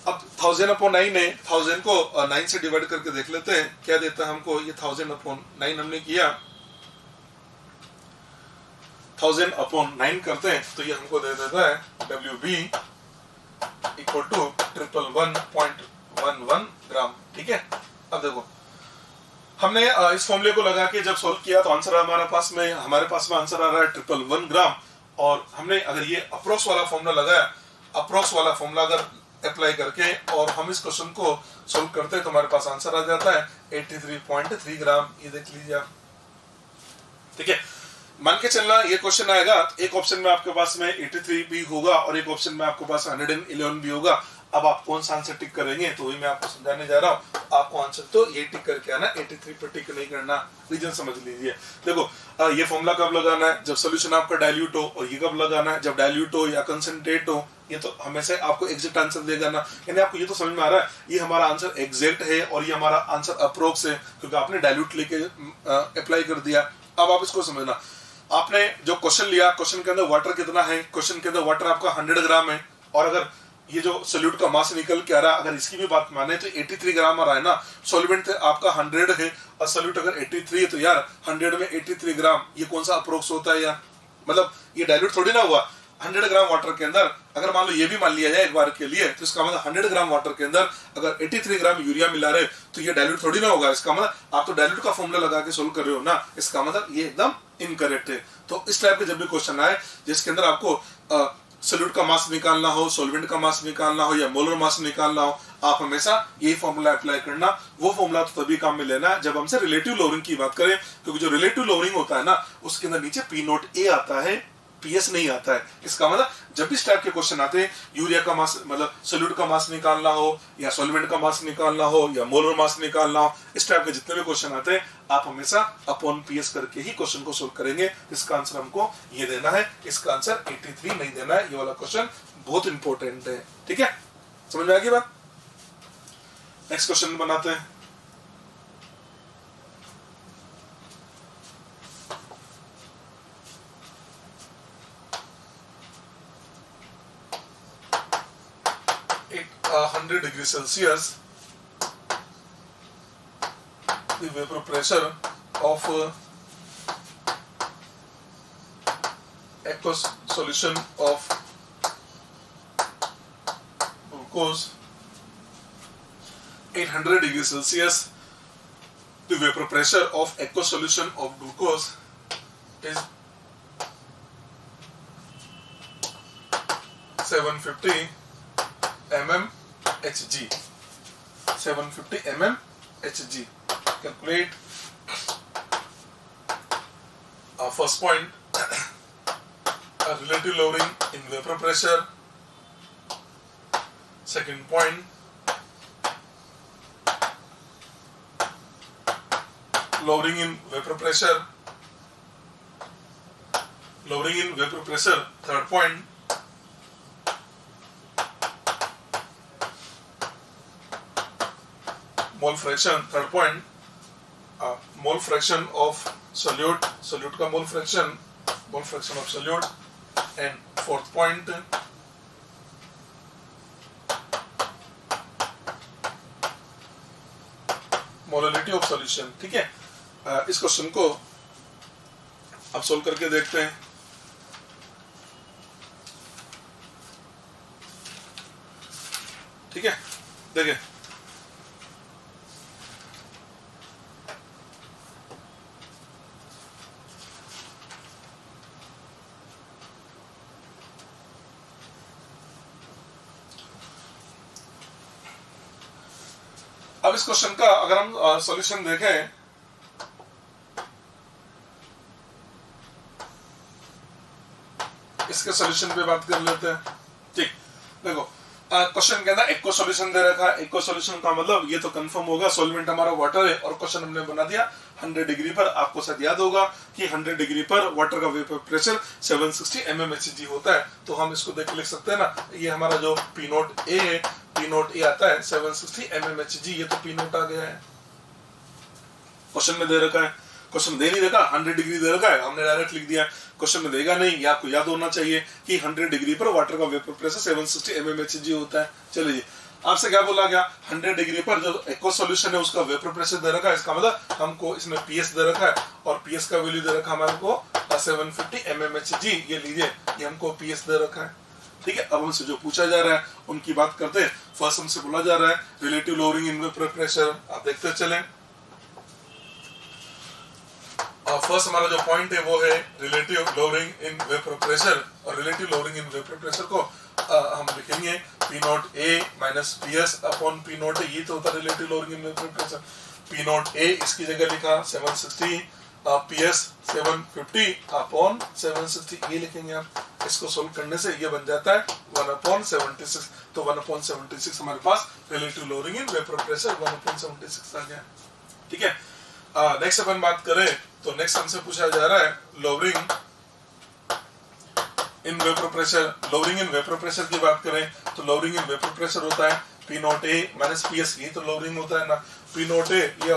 अब 1000 अपॉन 9 है, 1000 को 9 से डिवाइड करके देख लेते हैं क्या देता है हमको। ये 1000 अपॉन 9 हमने किया, 1000 अपॉन 9 करते हैं तो ये हमको दे देता है WB इक्वल टू 111.11 ग्राम। ठीक है, अब देखो हमने इस फॉर्मूले को लगा के जब सॉल्व किया तो आंसर हमारे पास में आंसर आ रहा है 111 ग्राम। और हमने अगर ये अप्रोक्स वाला फॉर्मूला लगाया, अप्रोक्स वाला फॉर्मूला अगर अप्लाई करके और हम इस क्वेश्चन को सॉल्व करते हैं तो हमारे पास आंसर आ जाता है 83.3 ग्राम। ये देख लीजिए आप। ठीक है, मान के चलना ये क्वेश्चन आएगा, एक ऑप्शन में आपके पास में 83 भी होगा और एक ऑप्शन में आपके पास 111 भी होगा। अब आप कौन सा आंसर टिक करेंगे तो वही मैं आपको समझाने जा रहा हूँ। आपको आंसर तो ये टिक करके आना, 83 पर टिक नहीं करना। रीजन समझ लीजिए। देखो ये फॉर्मूला कब लगाना है, जब सोल्यूशन आपका डाइल्यूट हो, और ये कब लगाना है, जब डाइल्यूट हो या कंसंट्रेट हो। ये तो हमेशा आपको एग्जैक्ट आंसर देगा ना, यानी आपको ये तो समझ में आ रहा है ये हमारा आंसर एग्जैक्ट है और ये हमारा आंसर अप्रोक्स है, क्योंकि आपने डाइल्यूट लेके अप्लाई कर दिया। अब आप इसको समझना, आपने जो क्वेश्चन लिया, क्वेश्चन के अंदर वाटर कितना है, क्वेश्चन के अंदर वाटर आपका 100 ग्राम है, और अगर ये जो सोल्यूट का मास निकल के आ रहा है, अगर इसकी भी बात माने तो 83 ग्राम आ रहा है ना। सॉल्वेंट आपका 100 है और सोल्यूट अगर 83 है, तो यार 100 में 83 ग्राम ये कौन सा अप्रोक्स होता है यार, मतलब ये डाइल्यूट थोड़ी ना हुआ। 100 ग्राम वाटर के अंदर अगर मान लो ये भी मान लिया जाए एक बार के लिए, तो इसका मतलब 100 ग्राम वाटर के अंदर अगर 83 ग्राम यूरिया मिला रहे तो ये डाइल्यूट थोड़ी ना होगा। इसका मतलब आप तो डाइल्यूट का फॉर्मूला लगा के सोल्व कर रहे हो ना, इसका मतलब ये एकदम इनकरेक्ट है। तो इस टाइप के जब भी क्वेश्चन आए जिसके अंदर आपको सोल्यूट का मास निकालना हो, सॉल्वेंट का मास निकालना हो या मोलर मास निकालना हो, आप हमेशा यही फॉर्मूला अप्लाई करना। वो फॉर्मूला तो तभी काम में लेना जब हमसे रिलेटिव लोअरिंग की बात करें, क्योंकि जो रिलेटिव लोअरिंग होता है ना उसके अंदर नीचे पी नोट ए आता है, पीएस नहीं आता है। इसका मतलब जब भी इस टाइप के क्वेश्चन आते हैं, यूरिया का मास मतलब सोल्यूट का मास निकालना हो या सॉल्वेंट का मास निकालना हो या मोलर मास निकालना हो, इस टाइप के जितने भी क्वेश्चन आते हैं आप हमेशा अपॉन पीएस करके ही क्वेश्चन को सोल्व करेंगे। इसका आंसर हमको ये देना है, इसका आंसर 83 नहीं देना है। ये वाला क्वेश्चन बहुत इंपॉर्टेंट है, ठीक है, समझ में आ गई बात। नेक्स्ट क्वेश्चन बनाते हैं। एक 100 degree Celsius the vapor pressure of aqueous solution of glucose, 800 degrees Celsius the vapor pressure of aqueous solution of glucose is 750 mm Hg, 750 mm Hg. Calculate first point relative lowering in vapor pressure, second point lowering in vapor pressure, third point mole fraction, third point mole fraction of solute का mole fraction of solute, and fourth point molality of solution। ठीक है, इस question को अब solve करके देखते हैं। ठीक है, देखिए अब इस क्वेश्चन का अगर हम सॉल्यूशन देखें, इसके सॉल्यूशन पे बात कर लेते हैं। ठीक, देखो क्वेश्चन के अंदर एक को सॉल्यूशन दे रखा है। एक को सॉल्यूशन का मतलब ये तो कंफर्म होगा सॉल्वेंट हमारा वाटर है, और क्वेश्चन हमने बना दिया 100 डिग्री पर। आपको शायद याद होगा कि 100 डिग्री पर वाटर का वेपर प्रेशर 760 mmHg होता है। तो हम इसको देख लिख सकते हैं ना, ये हमारा जो पी नोट ए है, पी नोट ए आता है 760 mmHg, ये तो पी नोट आ गया है। क्वेश्चन में दे रखा है, क्वेश्चन दे नहीं रखा, 100 डिग्री दे रखा है, हमने डायरेक्ट लिख दिया। क्वेश्चन में देगा नहीं, ये आपको याद होना चाहिए कि 100 डिग्री पर वाटर का वेपर प्रेशर 760 mmHg होता है। चलिए, आपसे क्या बोला गया, 100 डिग्री पर जो एक्वस सॉल्यूशन है उसका वेपर प्रेशर दे रखा है। इसका मतलब हमको इसमें पीएस दे रखा है, और पीएस का वैल्यू दे रखा हमारे को 750 mmHg। ये लीजिए, ये हमको पीएस दे रखा है। ठीक है, अब हमसे जो पूछा जा रहा है उनकी बात करते हैं। फर्स्ट हमसे बोला जा रहा है relative lowering in vapour pressure. आप देखते चलें, फर्स्ट हमारा जो पॉइंट है वो है relative lowering in vapour pressure, और relative lowering in vapour pressure को हम लिखेंगे P nought A minus P S upon P nought A. ये तो होता है relative lowering in vapour pressure. P nought A इसकी जगह लिखा 760, पी एस 750 अपॉन 760, ये लिखेंगे आप। इसको सोल्व करने से ये बन जाता है 1/76। तो 1/76 हमारे पास relative lowering in vapour pressure 1/76 आ गया। ठीक है, नेक्स्ट अपन बात करें तो नेक्स्ट हमसे पूछा जा रहा है lowering in vapour pressure. Lowering in vapour pressure की बात करें तो लोअरिंग इन वेपर प्रेशर होता है P not A minus P S, ये तो लोअरिंग होता है ना। P नॉट ए ये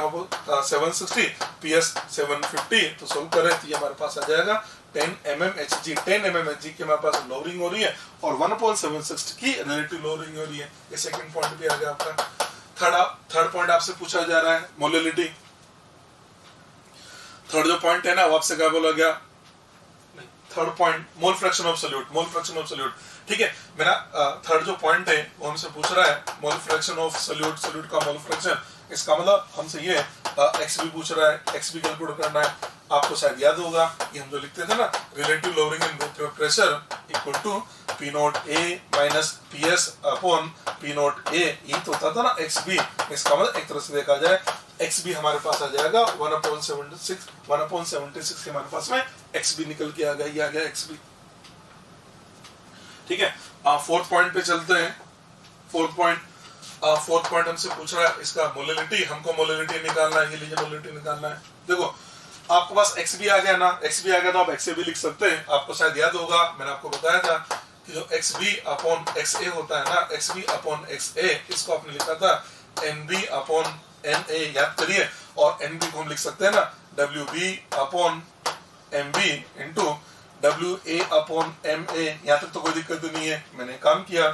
760, PS 750, तो सोल्व करें तो ये हमारे पास आ जाएगा 10 mmHg। 10 mmHg की हमारे पास लोअरिंग हो रही है और 1/76 की रिलेटिव लोअरिंग हो रही है। ये सेकंड पॉइंट भी आ गया आपका। थर्ड पॉइंट आपसे पूछा जा रहा है मोलिलिटी। थर्ड जो पॉइंट है ना वो आपसे क्या बोला गया, third point mole fraction of solute, mole fraction of solute. ठीक है, मेरा थर्ड जो पॉइंट है वो हमसे पूछ रहा है mole fraction of solute, solute का मोल फ्रैक्शन। इसका मतलब हमसे ये एक्स भी पूछ रहा है, एक्स भी कैलकुलेट करना है। आपको शायद याद होगा ये हम जो लिखते थे ना, relative lowering in vapour pressure equal to P naught A minus PS upon P naught A, ये तो होता था ना एक्स बी। इसका मतलब एक तरह से देखा जाए एक्स बी हमारे पास आ जाएगा 1/76 के हमारे पास में एक्स बी निकल के आ गया, ये आ गया एक्स बी। ठीक है, फोर्थ पॉइंट पे चलते हैं। फोर्थ पॉइंट हमसे पूछ रहा है इसका मोलिलिटी। हमको मोलिलिटी निकालना है, ये लीजिए मोलिलिटी निकालना है। देखो आपके पास एक्स भी आ गया ना, एक्स भी आ गया तो आप एक्स ए भी लिख सकते हैं। आपको शायद याद होगा मैंने आपको बताया था कि जो X B upon X A होता है ना, X B upon X A, इसको आपने लिखा था N B upon N A, याद करिए। और एन बी को हम लिख सकते हैं ना W B upon M B into W A upon M A. यहाँ तक तो कोई दिक्कत नहीं है। मैंने काम किया,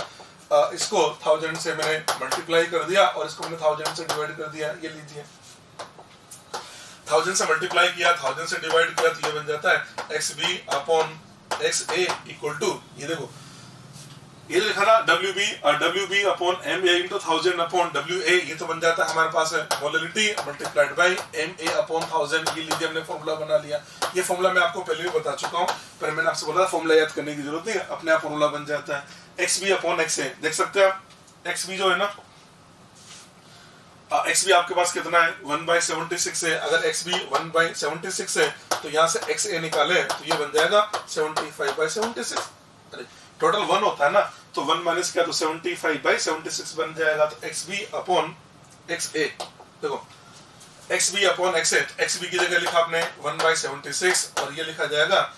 इसको 1000 से मैंने मल्टीप्लाई कर दिया और इसको मैंने 1000 से डिवाइड कर दिया। ये लीजिए 1000 से मल्टीप्लाई किया, 1000 से डिवाइड किया तो ये बन जाता है X B upon X A equal to, ये देखो ये लिखा ना W B upon M A into 1000 upon W A, ये तो बन जाता है हमारे पास है molality multiplied by M A upon 1000। ये लीजिए हमने फॉर्मूला बना लिया। ये फॉर्मूला मैं आपको पहले भी बता चुका हूँ, पर मैंने आपसे बोला फॉर्मूला याद करने की जरूरत नहीं है, अपने आप फॉर्मूला बन जाता है। एक्स बी अपॉन एक्स ए, देख सकते हैं आप एक्स बी जो है ना, एक्स बी आपके पास कितना है 1/76 है। अगर एक्स बी 1/76 है तो यहाँ से एक्स ए निकाले तो ये बन जाएगा 75/76। अरे टोटल 1 होता है ना, तो 1 माइनस किया तो 75/76 बन जाएगा। तो एक्स बी अपॉन एक्स ए, देखो एक्स बी अपॉन एक्स ए, एक्स बी की जगह लिखा आपने 1/76 और ये लिखा जाएगा,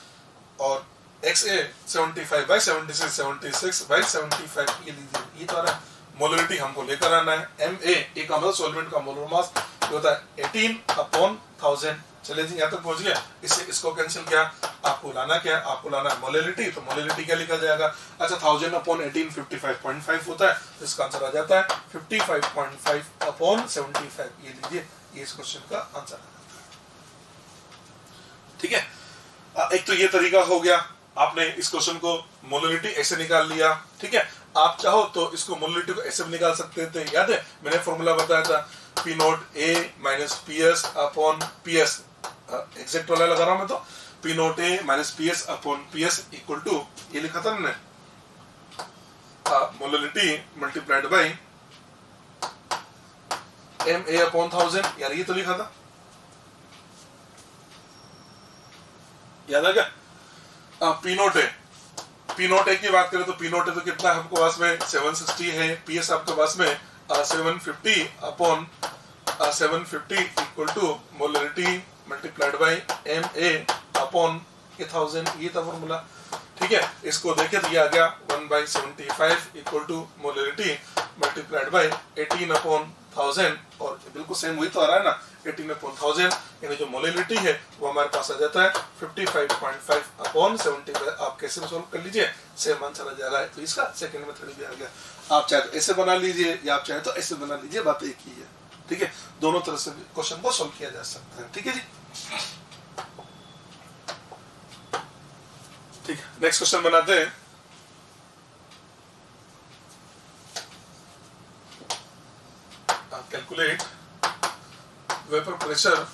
और एक्स ए 75/76, 76/75, ये लीजिए ये तो आ रहा है। मोलिलिटी हमको लेकर आना है एम ए का मतलब सॉल्वेंट का मोलर मास जो होता है 18/1000। चलिए जी यहाँ तक पहुंच गया। इससे इसको कैंसिल किया, आपको लाना क्या, आपको लाना है मोलिलिटी। तो मोलिलिटी क्या लिखा जाएगा, अच्छा 1000 अपॉन 18 55.5 होता है, तो इसका आंसर आ जाता है 55.5 अपॉन 75। ये लीजिए ये इस क्वेश्चन का आंसर आ जाता है। ठीक है, एक तो ये तरीका हो गया, आपने इस क्वेश्चन को मोलिलिटी ऐसे निकाल लिया। ठीक है, आप चाहो तो इसको मोलिलिटी को ऐसे भी निकाल सकते थे। याद है मैंने फॉर्मूला बताया था P naught A minus PS upon PS, exact वाला लगा रहा हूं मैं, तो P naught A minus PS upon PS equal to, ये लिखा था मैंने molality multiplied by MA upon 1000। यार ये तो लिखा था, याद आ गया। P नॉट ए की बात करें तो P नॉट ए तो कितना है आपके पास में 760 है, PS आपके पास में 750 upon 750 equal to molality multiplied by MA upon 1000, ये था फॉर्मूला। ठीक है, इसको देखें तो ये आ गया 1/75 equal to molality multiplied by 18 upon 1000, और बिल्कुल सेम वही तो आ रहा है ना 18 अपॉन 1000, यानी जो मोलिलिटी है वो हमारे पास आ जाता है 55.5 अपॉन 75। आप कैसे भी सोल्व कर लीजिए सेम आंसर आ जाएगा। तो इसका सेकंड मेथड भी आ गया। आप चाहे तो ऐसे बना लीजिए या आप चाहे तो ऐसे बना लीजिए, बात एक ही है। ठीक है, दोनों तरह से क्वेश्चन को सोल्व किया जा सकता है। ठीक है जी, ठीक है, नेक्स्ट क्वेश्चन बनाते हैं। Calculate vapor pressure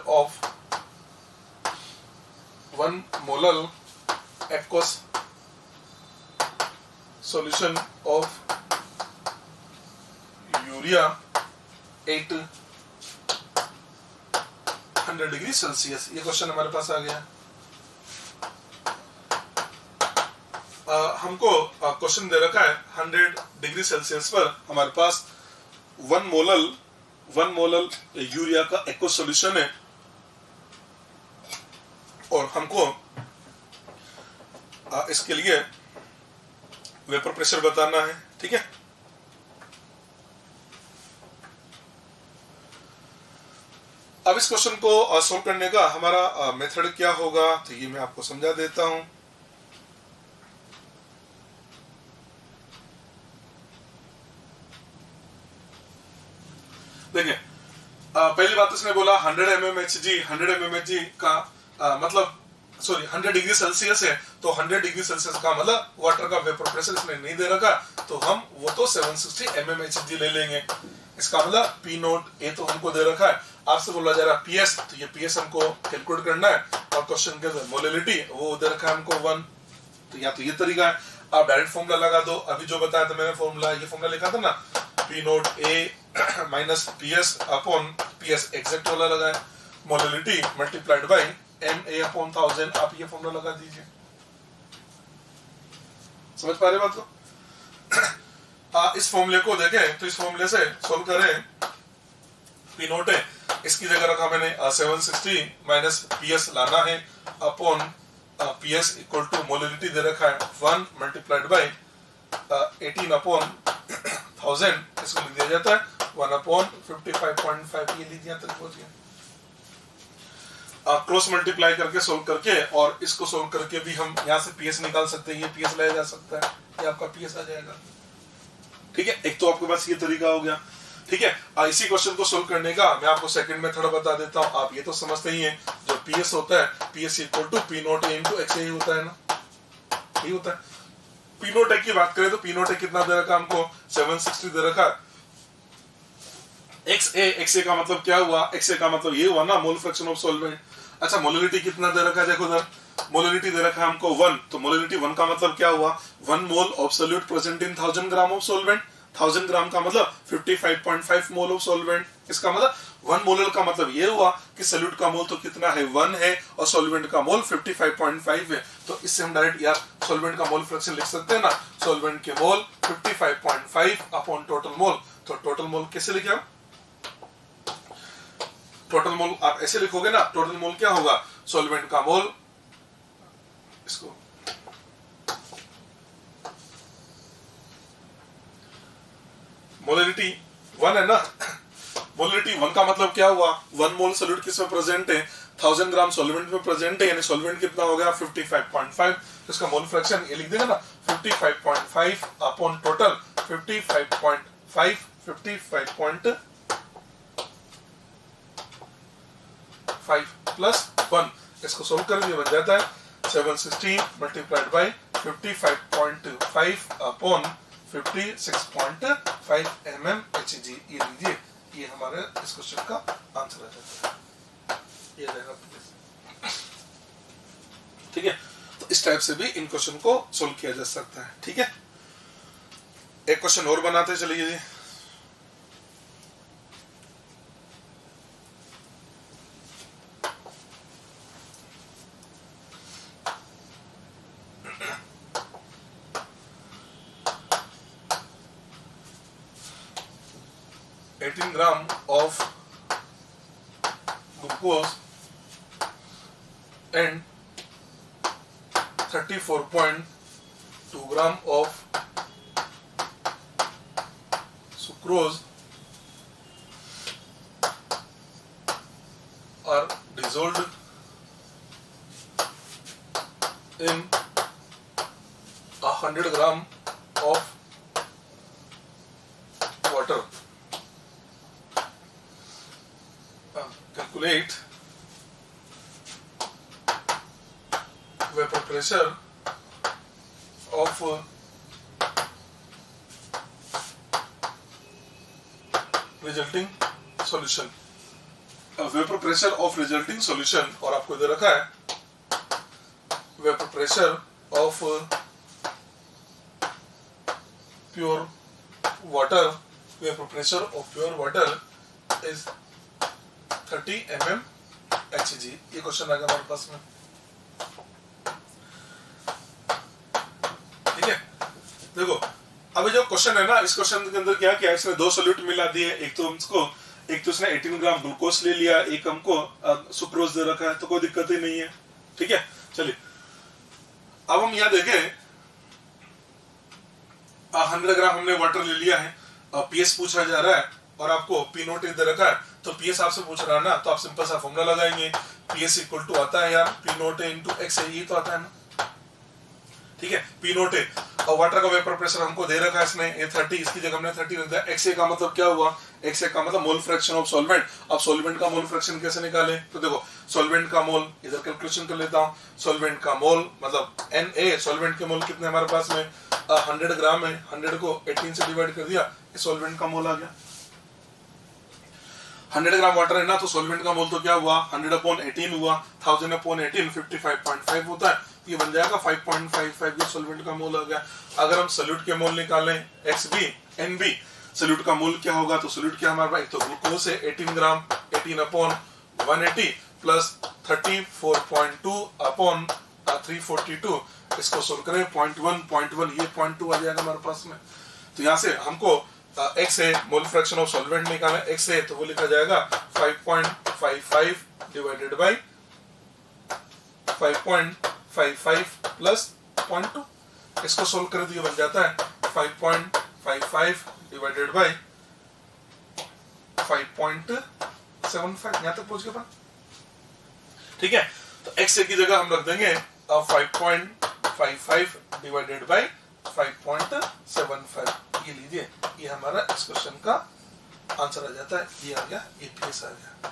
of 1 molar aqueous solution of urea at 100 degree Celsius. ये क्वेश्चन हमारे पास आ गया। हमको क्वेश्चन दे रखा है 100 डिग्री सेल्सियस पर हमारे पास 1 मोलल यूरिया का एक्व सॉल्यूशन है और हमको इसके लिए वेपर प्रेशर बताना है। ठीक है, अब इस क्वेश्चन को सॉल्व करने का हमारा मेथड क्या होगा, तो ये मैं आपको समझा देता हूं। देखिए, पहली बात इसने बोला 100 mmHg का मतलब सॉरी 100 डिग्री सेल्सियस है, तो 100 डिग्री सेल्सियस का मतलब वाटर का वेपर प्रेशर इसने नहीं दे रखा, तो हम वो तो 760 mmHg ले लेंगे। इसका मतलब P नोट ए तो हमको दे रखा है, आपसे बोला जा रहा PS, तो ये PS हमको कैलकुलेट करना है और क्वेश्चन के अंदर मोलिलिटी वो दे रखा है हमको 1, तो या तो ये तरीका है, आप डायरेक्ट फॉर्मूला लगा दो। अभी जो बताया था मैंने फॉर्मूला, ये फॉर्मूला लिखा था ना, P note A minus PS upon PS exact वाला लगाए, molality multiplied by MA upon 1000, आप ये फॉर्मूला लगा दीजिए। समझ पा रहे बात को? इस फॉर्मूले को देखें तो इस फॉर्मूले से सोल्व करें, P नोट है, इसकी जगह रखा मैंने 760 माइनस PS लाना है upon PS equal to molality दे रखा है 1 मल्टीप्लाइड बाय 18 अपॉन 1000, इसको लिख दिया जाता है 1 अपॉन 55.5, ये लीजिए तक पहुंच गया। क्रॉस मल्टीप्लाई करके सोल्व करके और इसको सोल्व करके भी हम यहाँ से PS निकाल सकते हैं, ये PS लाया जा सकता है, ये आपका PS आ जाएगा। ठीक है, एक तो आपके पास ये तरीका हो गया। ठीक है, इसी क्वेश्चन को सोल्व करने का मैं आपको सेकंड मेथड बता देता हूँ। आप ये तो समझते ही हैं, जो PS होता है PS equal to P note A into X, यही होता है ना, यही होता है। P नोट ए की बात करें तो P नोट ए कितना दे रखा हमको, 760 दे रखा। XA का मतलब क्या हुआ, XA का मतलब ये हुआ ना मोल फ्रैक्शन ऑफ सॉल्वेंट। अच्छा, मोलिलिटी कितना दे रखा है, देखो उधर मोलिलिटी दे रखा है हमको 1, तो मोलिलिटी 1 का मतलब क्या हुआ, 1 mole of solute present in 1000 gram of solvent. 1000 ग्राम का मतलब 55.5 मोल ऑफ सॉल्वेंट। इसका मतलब 1 मोलर का मतलब ये हुआ कि सोल्यूट का मोल तो कितना है, 1 है, और सॉल्वेंट का मोल 55.5 है। तो इससे हम डायरेक्ट यार सॉल्वेंट का मोल फ्रैक्शन लिख सकते हैं ना, सॉल्वेंट के मोल 55.5 अपॉन टोटल मोल। तो टोटल मोल कैसे लिखे हम, टोटल मोल आप ऐसे लिखोगे ना, टोटल मोल क्या होगा, सॉल्वेंट का मोल, इसको मोलिलिटी 1 है ना, मोलिलिटी 1 का मतलब क्या हुआ, 1 मोल सॉल्यूट किसमें प्रेजेंट है, 1000 ग्राम सॉल्वेंट में प्रेजेंट है, यानी सॉल्वेंट कितना हो गया 55.5, तो इसका मोल फ्रैक्शन ये लिख देगा ना 55.5 अपॉन टोटल 55.5 55.5 प्लस 1, इसको सोल्व कर दिया, बन जाता है 760 मल्टीप्लाइड बाय 55.5 अपॉन 56.5 mmHg, ये लीजिए, ये हमारे इस क्वेश्चन का आंसर आ जाता है, ये रहेगा। ठीक है, तो इस टाइप से भी इन क्वेश्चन को सोल्व किया जा सकता है। ठीक है, एक क्वेश्चन और बनाते चलिए जी। Gram of glucose and 34.2 gram of sucrose are dissolved in 100 gram of water. Calculate vapor pressure of resulting solution. Vapour pressure of resulting solution, और आपको दे रखा है vapour pressure of pure water, vapour pressure of pure water is 30 mm Hg। ये question आ गया हमारे पास में, ठीक है। देखो अभी जो क्वेश्चन है ना, इस क्वेश्चन के अंदर क्या किया, इसने दो सोल्यूट मिला दिए, एक तो इसने 18 ग्राम ग्लूकोज ले लिया, एक हमको सुक्रोज दे रखा है, तो कोई दिक्कत ही नहीं है, ठीक है। चलिए अब हम यहाँ देखें 100 ग्राम हमने वाटर ले लिया है, पीएस पूछा जा रहा है और आपको पी नोट दे रखा है, तो पीएस आपसे पूछ रहा है ना, तो आप सिंपल सा फॉर्मूला लगाएंगे, पीएस इक्वल टू आता है यार पी नोट इंटू एक्स, ये तो आता है ना, ठीक है। पी नोट है और वाटर का वेपर प्रेशर हमको दे रखा है इसने, ये 30, इसकी जगह हमने 30 रख दिया। एक्स का मतलब क्या हुआ, एक्स का मतलब मोल फ्रैक्शन ऑफ सॉल्वेंट। अब सॉल्वेंट का मोल फ्रैक्शन कैसे निकाले, तो देखो सॉल्वेंट का मोल इधर कैलकुलेशन कर लेता हूँ, सॉल्वेंट का मोल मतलब Na, सॉल्वेंट के मोल कितने हमारे पास में 100 ग्राम है, 100 को 18 से डिवाइड कर दिया, ये सॉल्वेंट का मोल आ गया। 100 ग्राम वाटर है ना, तो सॉल्वेंट का मोल तो क्या हुआ 100/18 हुआ, 1000/18 55.5 होता है, ये बन जाएगा 5.55, ये सॉल्वेंट का मोल आ गया। अगर हम सोल्यूट के मोल निकालें XB NB, सोल्यूट का मोल क्या होगा, तो सोल्यूट क्या हमारे पास, तो ग्लूकोज है 18 ग्राम, 18/180 प्लस 34.2/342, इसको सोल्व करें 0.1 ये 0.2 आ जाएगा हमारे पास में। तो यहाँ से हमको एक्स है मोल फ्रैक्शन ऑफ सॉल्वेंट निकालना, एक्स है तो वो लिखा जाएगा 5.55 डिवाइडेड बाय 5.55 प्लस 0.2, इसको सोल्व कर दिया बन जाता है 5.55 डिवाइडेड बाय 5.75, यहाँ तक पहुंच गए अपन, ठीक है। तो एक्स की जगह हम रख देंगे 5.55 डिवाइडेड बाय 5.75, ये लीजिए, ये हमारा इस क्वेश्चन का आंसर आ जाता है, ये आ गया, ये पीएस आ गया।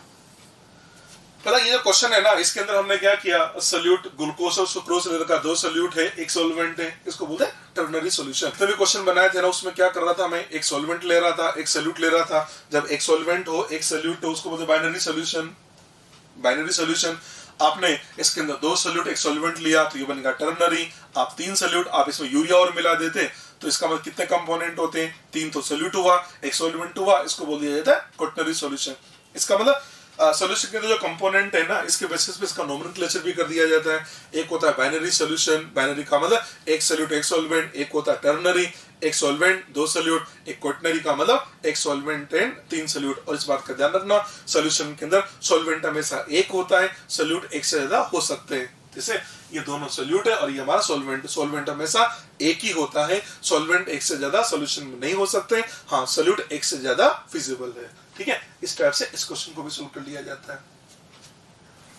पहला ये जो क्वेश्चन है ना, इसके अंदर हमने क्या किया, सोल्यूट ग्लूकोज और सुक्रोज ले रखा, दो सोल्यूट है एक सॉल्वेंट है, इसको बोलते हैं टर्नरी सॉल्यूशन। तभी क्वेश्चन बनाए थे ना, उसमें क्या कर रहा था, मैं एक सॉल्वेंट ले रहा था एक सोल्यूट ले रहा था, जब एक सॉल्वेंट हो एक सोल्यूट हो उसको बोलते बाइनरी सॉल्यूशन। बाइनरी सॉल्यूशन आपने इसके अंदर दो सोल्यूट एक सॉल्वेंट लिया तो ये बनेगा टर्नरी, आप तीन सोल्यूट आप इसमें यूरिया और मिला देते तो इसका मतलब कितने कंपोनेंट होते हैं, तीन तो सोल्यूट हुआ एक सॉल्वेंट हुआ, इसको बोल दिया जाता है क्वाटरनरी सॉल्यूशन। इसका मतलब सॉल्यूशन के जो कंपोनेंट है ना, इसके बेसिस पे इसका नोमेनक्लेचर भी कर दिया जाता है। एक होता है बाइनरी सॉल्यूशन, बाइनरी का मतलब एक सोल्यूट एक सॉल्वेंट, एक होता है टर्नरी एक सॉल्वेंट दो सोल्यूट, एक क्वाटरनरी का मतलब एक सॉल्वेंट एंड तीन सोल्यूट। और इस बात का ध्यान रखना, सॉल्यूशन के अंदर सॉल्वेंट हमेशा एक होता है, सोल्यूट एक से ज्यादा हो सकते हैं। जैसे ये दोनों सोल्यूट है और ये हमारा सॉल्वेंट, सॉल्वेंट हमेशा एक ही होता है, सॉल्वेंट एक से ज्यादा सॉल्यूशन में नहीं हो सकते, हाँ सोल्यूट एक से ज्यादा फिजिबल है, ठीक है। इस टाइप से इस क्वेश्चन को भी सोल्व कर लिया जाता है,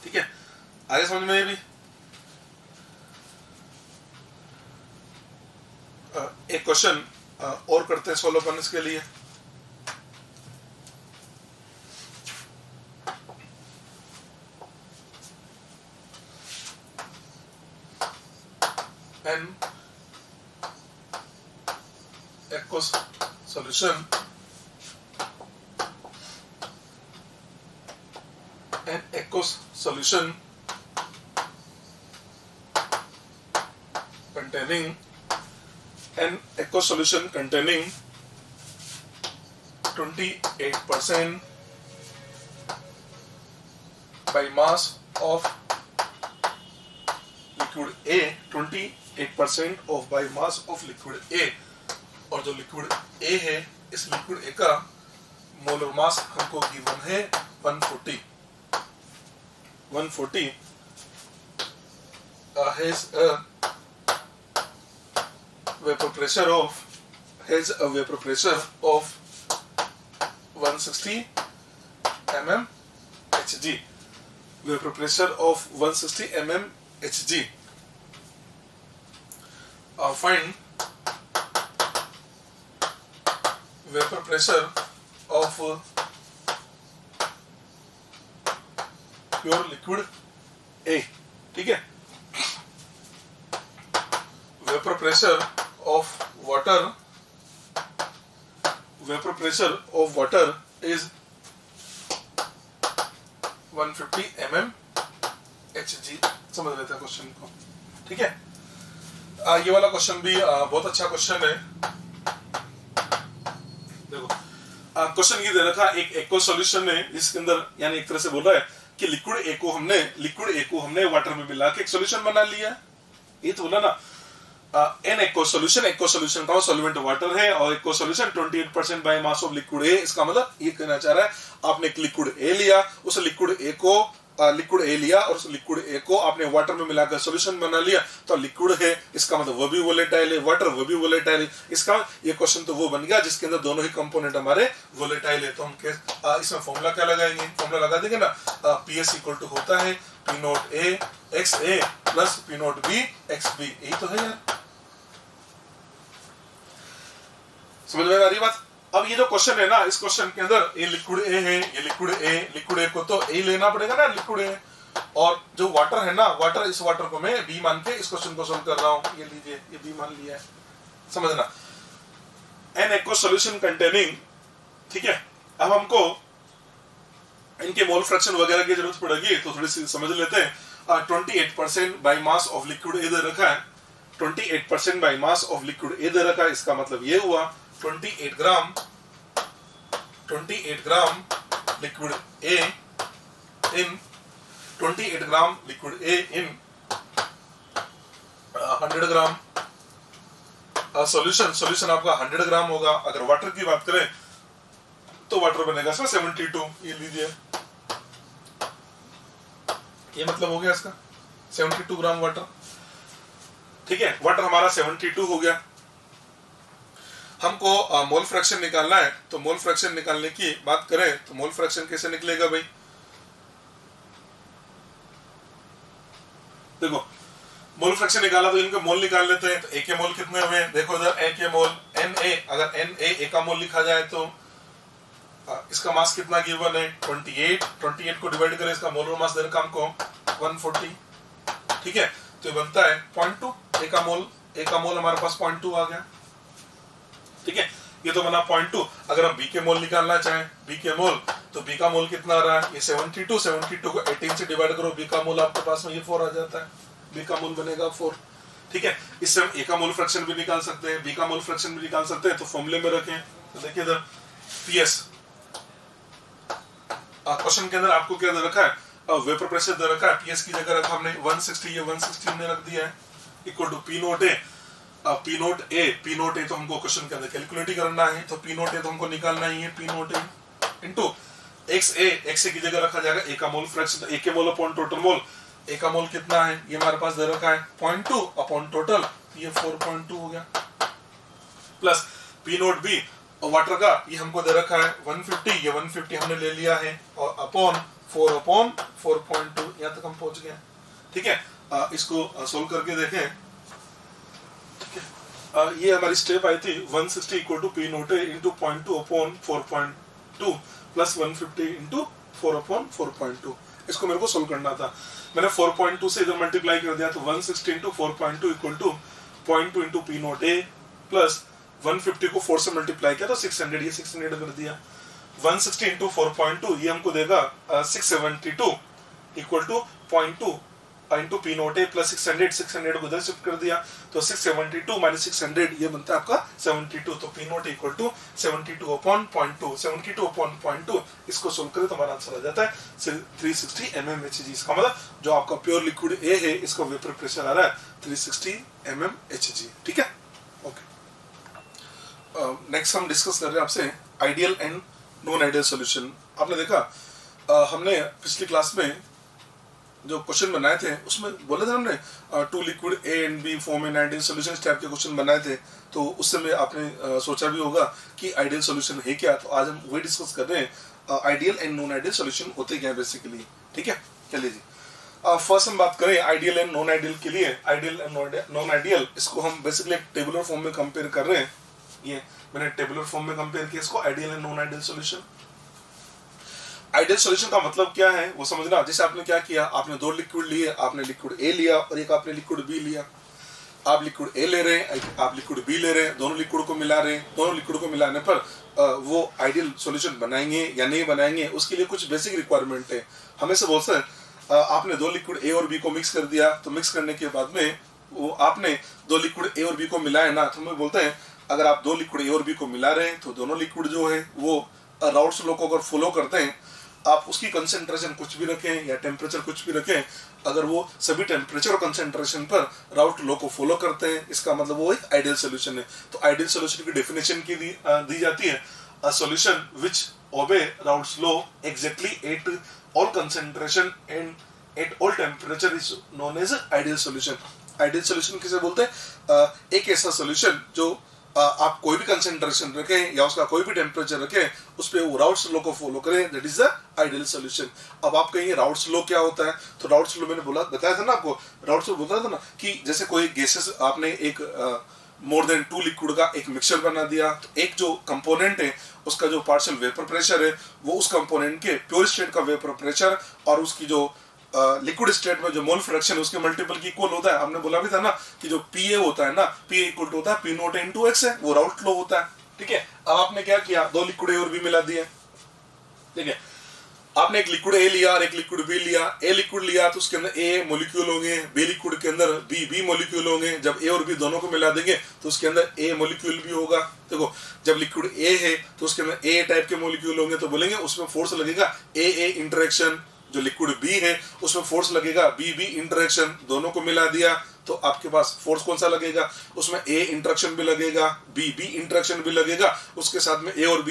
ठीक है। आगे समझ में भी एक क्वेश्चन और करते हैं सोल्व करने के लिए। An aqueous solution, an aqueous solution containing an aqueous solution containing 28% by mass of liquid A, 28% of by mass of liquid A, और जो लिक्विड A है इस लिक्विड A का मोलर मास हमको गिवन है 140 has a vapor pressure of 160 mm Hg, vapor pressure of 160 mm Hg. Find vapor pressure of pure liquid A, ठीक है। vapor pressure of water is 150 mm Hg। समझ लेते हैं question को, ठीक है। ये वाला क्वेश्चन भी बहुत अच्छा क्वेश्चन है। देखो क्वेश्चन ये दे रखा एक एक्वस सॉल्यूशन है जिसके अंदर यानी एक तरह से बोल रहा है कि लिक्विड ए को हमने वाटर में मिला के एक सॉल्यूशन बना लिया। ये तो बोला ना एन एक्व सॉल्यूशन का सॉल्वेंट वाटर है और aqueous solution 28% by mass of liquid A. इसका मतलब ये कहना चाह रहा है आपने एक लिक्विड ए लिया, उस लिक्विड ए और उस लिक्विड ए को आपने वाटर में मिलाकर सॉल्यूशन बना लिया तो लिक्विड है, इसका मतलब वो भी वोलेटाइल है, वाटर वो भी वोलेटाइल है। इसका ये क्वेश्चन तो वो बन गया जिसके अंदर दोनों ही कंपोनेंट हमारे वोलेटाइल है। तो हम इसमें फॉर्मूला क्या लगाएंगे, फॉर्मूला लगा देंगे ना, पीएस इक्वल टू होता है P note A X A plus P nought B X B. यही तो है यार, समझ में आ रही बात। अब ये जो क्वेश्चन है ना, इस क्वेश्चन के अंदर ये लिक्विड ए है, ये लिक्विड ए को तो ए लेना पड़ेगा ना लिक्विड ए, और जो वाटर है ना वाटर, इस वाटर को मैं बी मान के इस क्वेश्चन को सोल्व कर रहा हूं। ये लीजिए, ये बी मान लिया है, समझना। एन एक्व सॉल्यूशन कंटेनिंग, ठीक है। अब हमको इनके मोल फ्रैक्शन वगैरह की जरूरत पड़ेगी तो थोड़ी सी समझ लेते हैं। 28% by mass of liquid A दे रखा है, 28% by mass of liquid A दे रखा है। इसका मतलब ये हुआ 28 gram liquid A in 28 gram liquid A in 100 gram solution आपका 100 ग्राम होगा। अगर वाटर की बात करें तो वाटर बनेगा इसमें 72। ये लीजिए, ये मतलब हो गया इसका 72 ग्राम वाटर, ठीक है। वाटर हमारा 72 हो गया। हमको मोल फ्रैक्शन निकालना है, तो मोल फ्रैक्शन निकालने की बात करें तो मोल फ्रैक्शन कैसे निकलेगा भाई, देखो मोल फ्रैक्शन निकाला तो इनके मोल निकाल लेते हैं। तो ए के मोल कितने हुए, देखो इधर ए के मोल एन ए, अगर एन ए का मोल लिखा जाए तो इसका मास कितना गिवन है 28 को डिवाइड करें, इसका मोलर मास दे रखा हमको 140, ठीक है। तो ये बनता है 0.2, ए का मोल हमारे पास 0.2 आ गया, ठीक है। ये तो बना 0.2। अगर हम बी के मोल निकालना चाहें, बी के मोल, तो बी का मोल कितना आ रहा है, ये 72 को 18 से डिवाइड करो, बी का मोल आपके पास में ये 4 आ जाता है, बी का मोल बनेगा 4, ठीक है। इससे हम ए का मोल फ्रैक्शन भी निकाल सकते हैं, बी का मोल फ्रैक्शन भी निकाल सकते हैं। तो फॉर्मूले में रखें तो देखिए इधर पीएस, क्वेश्चन के अंदर आपको क्या दे रखा है, वेपर प्रेशर दे रखा है, पीएस की जगह रखा हमने 160, ये 160 हमने रख दिया है, equal to P note A. P note A तो हमको क्वेश्चन के अंदर कैलकुलेट ही करना है, तो पी नोट ए तो हमको निकालना ही है, P note A into X A की जगह रखा जाएगा ए का मोल फ्रैक्शन, ए के मोल अपॉन टोटल मोल। ए का मोल कितना है, ये हमारे पास दे रखा है 0.2 अपॉन टोटल, ये 4.2 हो गया, प्लस पी नोट बी और वाटर का ये हमको दे रखा है 150, ये 150 हमने ले लिया है, और अपॉन 4.2 यहाँ तक हम पहुंच गए, ठीक है। इसको सोल्व करके देखें, ये हमारी स्टेप आई थी 160 equal to P note A into 0.2 upon 4.2 plus 150 into 4 upon 4.2। इसको मेरे को सोल्व करना था, मैंने 4.2 से इधर मल्टीप्लाई कर दिया, तो 160 into 4.2 equal to 0.2 into P note A plus 150 को 4 से मल्टीप्लाई किया तो 600, ये 600 कर दिया। 160 इंटू 4.2 ये हमको देगा 672 equal to 0.2 into P note A plus 600 को इधर शिफ्ट कर दिया, तो 672 माइनस 600 ये बनता है आपका 72। तो P naught equal to 72 upon 0.2, 72 upon 0.2, इसको सोल्व करें तो हमारा आंसर आ जाता है 360 mmHg। इसका मतलब जो आपका प्योर लिक्विड ए है इसका वेपर प्रेशर आ रहा है 360 mmHg, ठीक है। ओके, नेक्स्ट हम डिस्कस कर रहे हैं आपसे ideal and non ideal solution. आपने देखा हमने पिछली क्लास में जो क्वेश्चन बनाए थे उसमें बोले थे हमने 2 liquid A and B form an ideal solution type के क्वेश्चन बनाए थे, तो उस समय आपने सोचा भी होगा कि आइडियल सॉल्यूशन है क्या। तो आज हम वही डिस्कस कर रहे हैं ideal and non ideal solution होते क्या है बेसिकली, ठीक है। चलिए जी, फर्स्ट हम बात करें आइडियल एंड नॉन आइडियल के लिए। आइडियल एंड नॉन आइडियल इसको हम बेसिकली टेबुलर फॉर्म में कंपेयर कर रहे हैं, ये मैंने टेबुलर फॉर्म में कंपेयर किया इसको ideal and non ideal solution. Ideal solution का मतलब क्या है वो समझना। जैसे आपने क्या किया, आपने 2 लिक्विड लिए, आपने लिक्विड ए लिया और एक आपने लिक्विड बी लिया। आप लिक्विड ए ले रहे हैं, आप लिक्विड बी ले रहे हैं, दोनों लिक्विड को मिला रहे हैं। दोनों लिक्विड को मिलाने पर वो आइडियल सॉल्यूशन बनाएंगे या नहीं बनाएंगे उसके लिए कुछ बेसिक रिक्वायरमेंट है। हमें से बहुत से आपने 2 लिक्विड ए और बी को मिक्स कर दिया, तो मिक्स करने के बाद में वो आपने 2 लिक्विड ए और बी को मिलाया ना, तो हमें बोलते हैं अगर आप 2 लिक्विड ए और बी को मिला रहे हैं तो दोनों लिक्विड जो है वो राउल्ट्स लॉ को अगर फॉलो करते हैं आप उसकी कंसेंट्रेशन कुछ भी रखें या टेम्परेचर कुछ भी रखें, अगर वो सभी टेम्परेचर और कंसेंट्रेशन पर राउट लॉ को फॉलो करते हैं, इसका मतलब वो एक आइडियल सोल्यूशन है। तो आइडियल सोल्यूशन की डेफिनेशन की दी जाती है, अ solution which obeys Raoult's law exactly at all concentration and at all temperature is known as ideal solution. Ideal solution किसे बोलते हैं? एक ऐसा सोल्यूशन जो आप कोई भी कंसेंट्रेशन रखें या उसका कोई भी टेम्परेचर रखें, उस पे वो राउट्स लॉ को फॉलो करें, that is the ideal solution. अब आप कहेंगे राउट्स लॉ क्या होता है? तो राउट्स लॉ मैंने बताया था ना आपको, राउट्स लॉ बताया था ना कि जैसे कोई गैसेस आपने एक मोर देन 2 लिक्विड का एक मिक्सचर बना दिया, तो एक जो कंपोनेंट है उसका जो पार्शियल वेपर प्रेशर है वो उस कंपोनेंट के प्योर स्टेट का वेपर प्रेशर और उसकी जो लिक्विड स्टेट में जो मोल फ्रैक्शन उसके मल्टीपल की इक्वल होता है। हमने बोला भी था ना कि जो पीए होता है ना, पीए इक्वल टू होता है पी नॉट इनटू एक्स है, वो राउट लॉ होता है। ठीक है, अब आपने क्या किया, 2 लिक्विड ए और बी मिला दिए। ठीक है, आपने एक लिक्विड ए लिया और एक लिक्विड बी लिया। ए लिक्विड लिया तो उसके अंदर ए मॉलिक्यूल होंगे, बी लिक्विड के अंदर बी मॉलिक्यूल होंगे। जब ए और बी दोनों को मिला देंगे तो उसके अंदर ए मॉलिक्यूल भी होगा। देखो, जब लिक्विड ए है तो उसके अंदर ए टाइप के मॉलिक्यूल होंगे, तो बोलेंगे उसमें फोर्स लगेगा ए इंटरेक्शन। जो लिक्विड बी है उसमें फोर्स लगेगा बी इंटरेक्शन। दोनों को मिला दिया तो आपके पास फोर्स कौन सा लगेगा? उसमें ए इंटरेक्शन भी लगेगा, बी इंटरेक्शन भी लगेगा, उसके साथ में ए और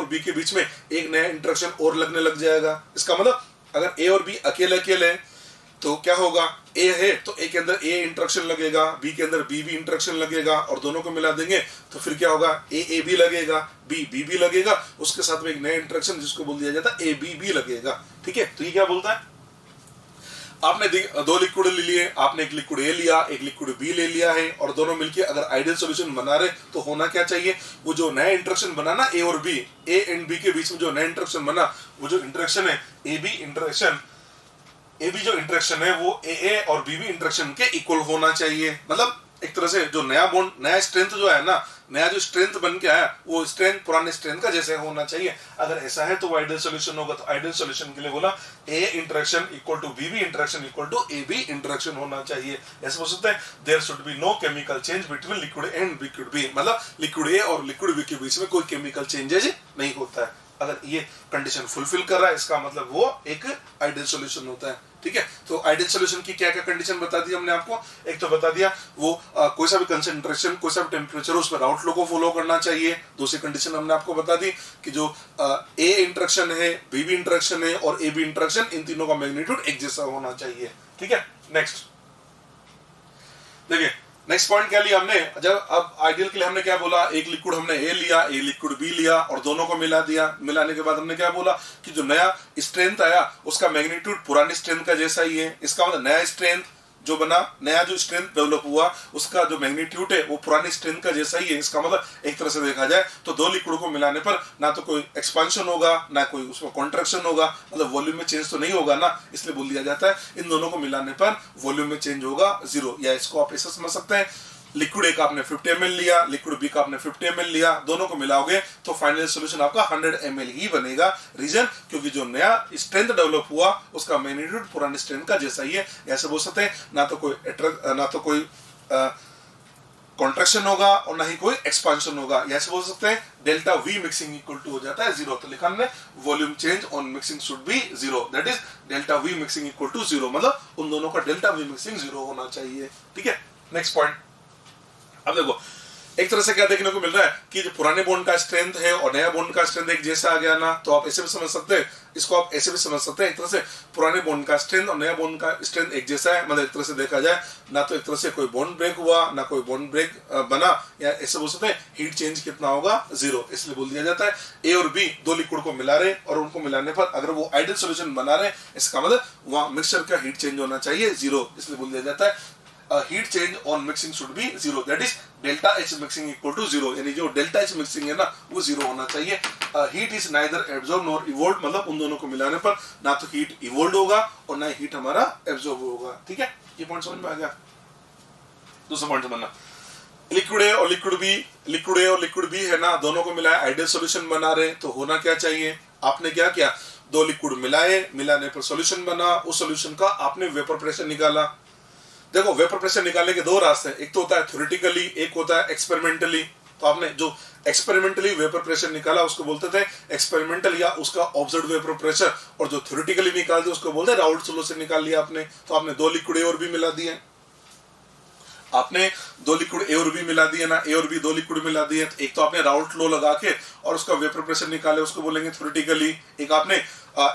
बी के बीच में एक नया इंटरेक्शन और लगने लग जाएगा। इसका मतलब अगर ए और बी अकेले अकेले तो क्या होगा, ए है तो ए के अंदर ए इंटरेक्शन लगेगा, बी के अंदर बी इंटरेक्शन लगेगा, और दोनों को मिला देंगे तो फिर क्या होगा, ए भी लगेगा, बी भी लगेगा, उसके साथ में एक नया इंटरेक्शन जिसको बोल दिया जाता है ए बी लगेगा। ठीक है, तो ये क्या बोलता है, आपने 2 लिक्विड ले लिए, आपने एक लिक्विड ए लिया, एक लिक्विड बी ले लिया है, और दोनों मिलके अगर आइडियल सॉल्यूशन बना रहे तो होना क्या चाहिए, वो जो नया इंटरेक्शन बना ना ए और बी, ए एंड बी के बीच में जो नया इंटरेक्शन बना, वो जो इंटरेक्शन है ए बी जो इंटरेक्शन है वो ए और बी इंटरेक्शन के इक्वल होना चाहिए। मतलब एक तरह से जो नया बॉन्ड, नया स्ट्रेंथ जो है ना, नया जो स्ट्रेंथ बन के आया वो स्ट्रेंथ पुराने स्ट्रेंथ का जैसे होना चाहिए। अगर ऐसा है तो वो आइडियल सॉल्यूशन होगा। तो आइडियल सॉल्यूशन के लिए बोला A interaction equal to B interaction equal to A B interaction होना चाहिए। ऐसे बोल सकते हैं there should be no chemical change between liquid and liquid B. मतलब लिक्विड ए और लिक्विड बी के बीच में कोई केमिकल चेंजेज नहीं होता है। अगर ये कंडीशन फुलफिल कर रहा है इसका मतलब वो एक आइडियल सॉल्यूशन होता है। ठीक है, तो आइडियल सॉल्यूशन की क्या क्या कंडीशन बता दी हमने आपको। एक तो बता दिया वो कोई सा भी कंसेंट्रेशन, कोई सा भी टेम्परेचर, उसमें राउट लॉ को फॉलो करना चाहिए। दूसरी कंडीशन हमने आपको बता दी कि जो ए इंटरेक्शन है, बी इंटरेक्शन है और ए बी इंटरेक्शन, इन तीनों का मैग्नीट्यूड एक जैसा होना चाहिए। ठीक है, नेक्स्ट देखिए, नेक्स्ट पॉइंट क्या लिया हमने, जब अब आइडियल के लिए हमने क्या बोला, एक लिक्विड हमने ए लिया, एक लिक्विड बी लिया और दोनों को मिला दिया। मिलाने के बाद हमने क्या बोला कि जो नया स्ट्रेंथ आया उसका मैग्नीट्यूड पुरानी स्ट्रेंथ का जैसा ही है। इसका मतलब नया स्ट्रेंथ जो बना, नया जो स्ट्रेंथ डेवलप हुआ उसका जो मैग्नीट्यूड है वो पुरानी स्ट्रेंथ का जैसा ही है। इसका मतलब एक तरह से देखा जाए तो 2 लिक्विड को मिलाने पर ना तो कोई एक्सपांशन होगा ना कोई उसमें कॉन्ट्रैक्शन होगा, मतलब वॉल्यूम में चेंज तो नहीं होगा ना, इसलिए बोल दिया जाता है इन दोनों को मिलाने पर वॉल्यूम में चेंज होगा 0। या इसको आप ऐसा समझ सकते हैं, लिक्विड ए का आपने 50 ml लिया, लिक्विड बी का आपने 50 ml लिया, दोनों को मिलाओगे तो फाइनल सॉल्यूशन आपका 100 ml ही बनेगा। रीजन क्योंकि जो नया स्ट्रेंथ डेवलप हुआ उसका मैग्नीट्यूड पुराने स्ट्रेंथ का जैसा ही है। ऐसे बोल सकते हैं ना तो कोई कॉन्ट्रैक्शन होगा और ना ही कोई एक्सपांशन होगा। ऐसे बोल सकते हैं delta V mixing equal to हो जाता है 0। तो लिखा हमने volume change on mixing should be 0, that is delta V mixing equal to 0। मतलब उन दोनों का डेल्टा वी मिक्सिंग 0 होना चाहिए। ठीक है, नेक्स्ट पॉइंट। अब देखो, एक तरह से क्या देखने को मिल रहा है कि जो पुराने बॉन्ड का स्ट्रेंथ है और नया बॉन्ड का स्ट्रेंथ एक जैसा आ गया ना, तो आप ऐसे भी समझ सकते हैं, इसको आप ऐसे भी समझ सकते हैं, एक तरह से पुराने बॉन्ड का स्ट्रेंथ और नया बॉन्ड का स्ट्रेंथ एक जैसा है। मतलब एक तरह से देखा जाए ना तो एक तरह से कोई बॉन्ड ब्रेक हुआ ना कोई बॉन्ड ब्रेक बना, या ऐसे बोल सकते हैं हीट चेंज कितना होगा 0। इसलिए बोल दिया जाता है ए और बी 2 लिक्विड को मिला रहे और उनको मिलाने पर अगर वो आइडियल सॉल्यूशन बना रहे, इसका मतलब वहां मिक्सचर का हीट चेंज होना चाहिए 0। इसलिए बोल दिया जाता है heat change on mixing should be 0, that is delta H mixing equal to 0। यानी जो डेल्टा एच मिक्सिंग है ना वो 0 होना चाहिए। Heat is neither absorb nor evolve, मतलब उन दोनों को मिलाने पर ना तो हीट इवोल्व होगा और ना हीट हमारा एब्जॉर्ब होगा। ठीक है, ये पॉइंट समझ में आ गया। दूसरा पॉइंट समझना, लिक्विड ए और लिक्विड बी है ना, दोनों को मिलाया आइडियल सॉल्यूशन बना रहे तो होना क्या चाहिए, आपने क्या किया, 2 लिक्विड मिलाए, मिलाने पर सॉल्यूशन बना, उस सॉल्यूशन का आपने वेपर प्रेशर निकाला। देखो, वेपर प्रेशर निकालने के 2 रास्ते हैं, एक तो होता है थ्योरेटिकली, एक होता है एक्सपेरिमेंटली। तो आपने जो एक्सपेरिमेंटली वेपर प्रेशर निकाला उसको बोलते थे एक्सपेरिमेंटल या उसका ऑब्जर्व वेपर प्रेशर, और जो थ्योरेटिकली निकालते उसको बोलते हैं राउल्ट सोल्यूशन निकाल लिया आपने। तो आपने 2 लिक्विड ए और बी मिला दिए, आपने 2 लिक्विड ए और बी मिला दिए ना, ए और बी 2 लिक्विड मिला दिए। एक तो आपने राउल्ट लॉ लगा के और उसका वेपर प्रेशर निकाले उसको बोलेंगे थ्योरेटिकली, एक आपने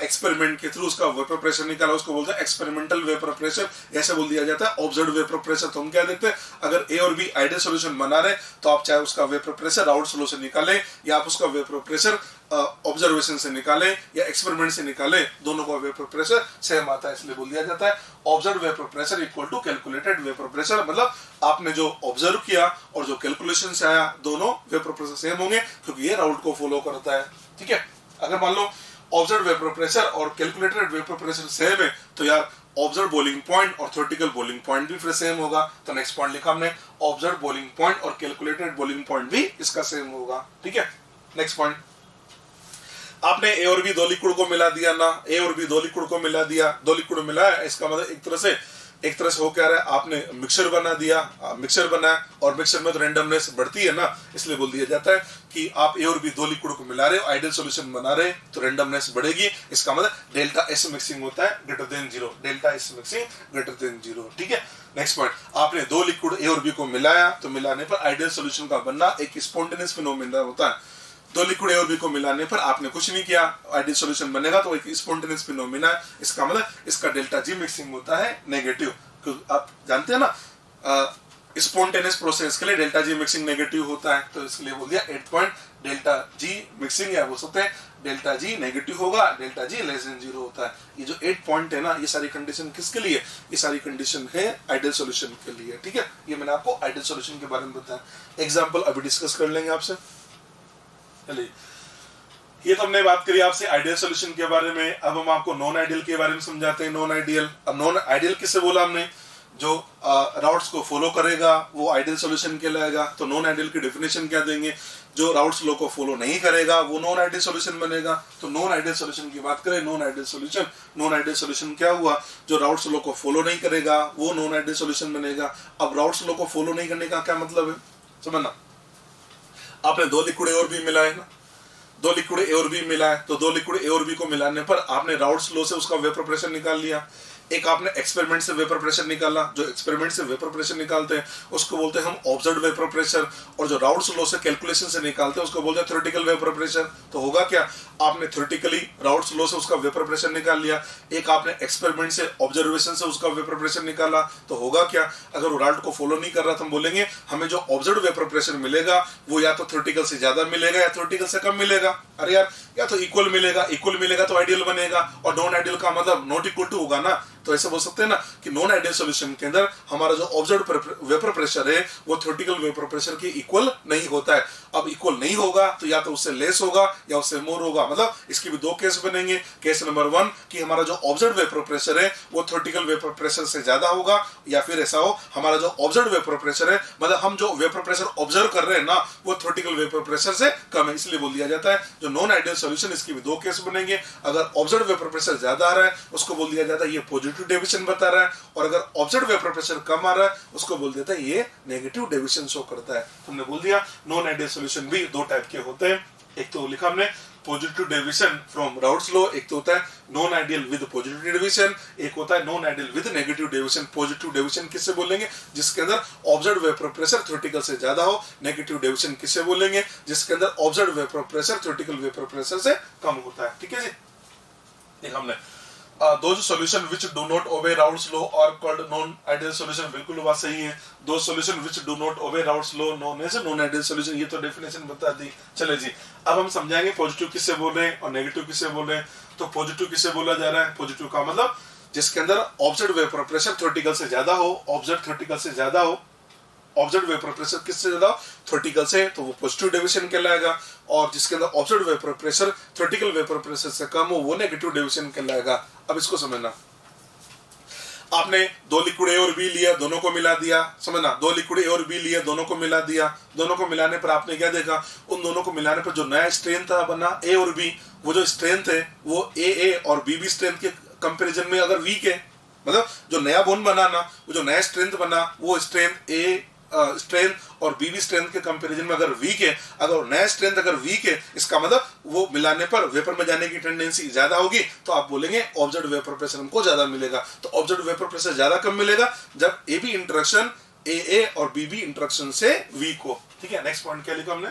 एक्सपेरिमेंट के थ्रू उसका वेपर प्रेशर निकाला उसको बोलते हैं एक्सपेरिमेंटल वेपर प्रेशर, ऐसे बोल दिया जाता है ऑब्जर्व वेपर प्रेशर। तो हम क्या देखते हैं, अगर ए और बी आइडियल सॉल्यूशन बना रहे तो आप चाहे उसका वेपर प्रेशर राउल्ट सॉल्यूशन निकाले या आप उसका वेपर प्रेशर ऑब्जर्वेशन से निकाले या एक्सपेरिमेंट से निकाले, दोनों का वेपर प्रेशर सेम आता है, इसलिए बोल दिया जाता है observe vapour pressure equal to calculated vapour pressure. मतलब आपने जो ऑब्जर्व किया और जो कैलकुलेशन से आया दोनों वेपर प्रेशर सेम होंगे क्योंकि ये राउल्ट को फॉलो करता है। ठीक है, अगर मान लो ऑब्जर्व वेपर प्रेशर और कैलकुलेटेड वेपर प्रेशर सेम है तो यार ऑब्जर्व बॉइलिंग पॉइंट और थ्योरेटिकल बॉइलिंग पॉइंट भी फिर सेम होगा। तो नेक्स्ट पॉइंट लिखा हमने ऑब्जर्व बॉइलिंग पॉइंट और कैलकुलेटेड बॉइलिंग पॉइंट भी इसका सेम होगा। ठीक है, नेक्स्ट पॉइंट, आपने ए और बी 2 लिक्विड को मिला दिया ना, ए और बी 2 लिक्विड को मिला दिया, 2 लिक्विड मिला है, इसका मतलब एक तरह से हो क्या रहा है, आपने मिक्सचर बना दिया, मिक्सचर बनाया और मिक्सचर में तो रेंडमनेस बढ़ती है ना, इसलिए बोल दिया जाता है कि आप ए और बी 2 लिक्विड को मिला रहे हो, आइडियल सॉल्यूशन बना रहे तो रेंडमनेस बढ़ेगी, इसका मतलब डेल्टा एस मिक्सिंग होता है greater than 0, delta S mixing greater than 0। ठीक है, नेक्स्ट पॉइंट, आपने 2 लिक्विड ए और बी को मिलाया तो मिलाने पर आइडियल सॉल्यूशन का बनना एक स्पॉन्टेनियस फिनोमेना होता है। 2 लिक्विड ए और बी को मिलाने पर आपने कुछ नहीं किया, आइडियल सॉल्यूशन बनेगा तो एक स्पॉन्टेनियस फिनोमेना है, इसका मतलब इसका डेल्टा जी मिक्सिंग होता है नेगेटिव। आप जानते हैं ना स्पॉन्टेनियस प्रोसेस के लिए डेल्टा जी मिक्सिंग नेगेटिव होता है, तो इसलिए बोल दिया 8 पॉइंट डेल्टा जी मिक्सिंग या बोल सकते हैं डेल्टा जी नेगेटिव होगा, डेल्टा जी लेस देन 0 होता है। ये जो 8 पॉइंट है ना, ये सारी कंडीशन किसके लिए, ये सारी कंडीशन है आइडियल सॉल्यूशन के लिए। ठीक है, ये मैंने आपको आइडियल सॉल्यूशन के बारे में बताया। एग्जांपल अभी डिस्कस कर लेंगे आपसे। चलिए, ये तो हमने बात करी आपसे आइडियल सॉल्यूशन के बारे में, अब हम आपको नॉन आइडियल के बारे में समझाते हैं। नॉन आइडियल, अब नॉन आइडियल किससे बोला हमने, जो राउट्स को फॉलो करेगा वो आइडियल सॉल्यूशन कहलाएगा। तो नॉन आइडियल की डेफिनेशन क्या देंगे, जो राउट्स लॉ को फॉलो नहीं करेगा वो नॉन आइडियल सॉल्यूशन बनेगा। तो नॉन आइडियल सॉल्यूशन की बात करें, नॉन आइडियल सॉल्यूशन क्या हुआ, जो राउट्स लॉ को फॉलो नहीं करेगा वो नॉन आइडियल सॉल्यूशन बनेगा। अब राउट्स लॉ को फॉलो नहीं करने का क्या मतलब है, समझना, आपने 2 लिक्विड ए और बी मिला है ना, 2 लिक्विड ए और बी मिला है, तो 2 लिक्विड ए और बी को मिलाने पर आपने राउट्स लॉ से उसका वेपर प्रेशर निकाल लिया। एक आपने एक्सपेरिमेंट से वेपर प्रेशर निकाला, जो एक्सपेरिमेंट से वेपर प्रेशर निकालते हैं उसको बोलते हैं हम ऑब्जर्व्ड वेपर प्रेशर, और जो राउट्स लॉ से कैलकुलेशन से निकालते हैं उसको बोलते हैं थ्योरेटिकल वेपर प्रेशर। तो होगा क्या, आपने थ्योरेटिकली राउट्स लॉ से उसका वेपर प्रेशर निकाल लिया, एक आपने एक्सपेरिमेंट से ऑब्जर्वेशन से उसका वेपर प्रेशर निकाला, तो होगा क्या, अगर वो राउट को फॉलो नहीं कर रहा तो हम बोलेंगे हमें जो ऑब्जर्व्ड वेपर प्रेशर मिलेगा वो या तो थ्योरेटिकल से ज्यादा मिलेगा या थ्योरेटिकल से कम मिलेगा। अरे यार, या तो इक्वल मिलेगा तो आइडियल बनेगा, और नॉन आइडियल का मतलब नॉट इक्वल टू होगा ना। तो ऐसे बोल सकते हैं ना कि नॉन आइडियल सॉल्यूशन के अंदर हमारा जो ऑब्जर्व्ड वेपर प्रेशर है वो थ्योरेटिकल वेपर प्रेशर के इक्वल नहीं होता है। अब इक्वल नहीं होगा तो या तो उससे लेस होगा या उससे मोर होगा, मतलब इसकी भी 2 केस बनेंगे। केस नंबर 1 कि हमारा जो ऑब्जर्व्ड वेपर प्रेशर है वो थ्योरेटिकल वेपर प्रेशर से ज्यादा होगा, या फिर ऐसा हो हमारा जो ऑब्जर्व्ड वेपर प्रेशर है, मतलब हम जो वेपर प्रेशर ऑब्जर्व कर रहे हैं ना वो थ्योरेटिकल वेपर प्रेशर से कम है, इसलिए बोल दिया जाता है जो नॉन आइडियल सॉल्यूशन, इसकी भी 2 केस बनेंगे। अगर ऑब्जर्व्ड वेपर प्रेशर ज्यादा आ रहा है उसको बोल दिया जाता है ये पॉजिटिव डेविएशन बता रहा है, और अगर ऑब्जर्व्ड वेपर प्रेशर कम आ रहा है उसको बोल देता है ये नेगेटिव डेविएशन शो करता है। हमने बोल दिया नॉन आइडियल सॉल्यूशन भी 2 टाइप के होते हैं, एक तो लिखा हमने positive deviation from routes law, एक तो होता है non ideal with positive deviation, एक होता है non ideal with negative deviation. Positive deviation किससे बोलेंगे, जिसके अंदर ऑब्जर्व्ड वेपर प्रेशर थ्योरेटिकल से ज्यादा हो। नेगेटिव डेविएशन किससे बोलेंगे, जिसके अंदर observed vapour pressure theoretical vapour pressure से कम होता है। ठीक है जी, एक हमने those solution which do not obey Raoult's law are called non-ideal solution, बिल्कुल बात सही है। those solution which do not obey Raoult's law known as non-ideal solution, ये तो डेफिनेशन बता दी। चले जी, अब हम समझाएंगे पॉजिटिव किससे बोल रहे हैं और नेगेटिव किससे बोल रहे हैं। तो पॉजिटिव किससे बोला जा रहा है, पॉजिटिव का मतलब जिसके अंदर ऑब्जर्व्ड वेपर प्रेशर थ्योरेटिकल से ज्यादा हो, ऑब्जर्व थ्योरेटिकल से ज्यादा हो, ऑब्जर्व्ड वेपर प्रेशर किससे ज्यादा थ्योरेटिकल से, तो वो पॉजिटिव डेविएशन कहलाएगा, और जिसके अंदर observed vapour pressure theoretical vapour pressure से कम हो वो नेगेटिव डेविएशन कहलाएगा। अब इसको समझना, आपने 2 लिक्विड ए और बी लिया, दोनों को मिला दिया, समझना 2 लिक्विड ए और बी लिया, दोनों को मिला दिया, दोनों को मिलाने पर आपने क्या देखा, उन दोनों को मिलाने पर जो नया स्ट्रेंथ था बना ए और बी, वो जो स्ट्रेंथ है वो ए और बी स्ट्रेंथ के कंपैरिजन में अगर वीक है, मतलब जो नया बोन बना ना, वो जो नया स्ट्रेंथ बना वो स्ट्रेंथ ए स्ट्रेंथ और बीबी स्ट्रेंथ के कंपैरिजन में अगर वीक है, अगर नया स्ट्रेंथ अगर वीक है, इसका मतलब वो मिलाने पर वेपर में जाने की टेंडेंसी ज्यादा होगी, तो आप बोलेंगे ऑब्जर्व्ड वेपर प्रेशर हमको ज्यादा मिलेगा। तो ऑब्जर्व्ड वेपर प्रेशर ज्यादा कब मिलेगा? जब ए बी इंटरेक्शन ए और बीबी इंटरेक्शन से वीक हो। ठीक है, नेक्स्ट पॉइंट क्या लिखा हमने?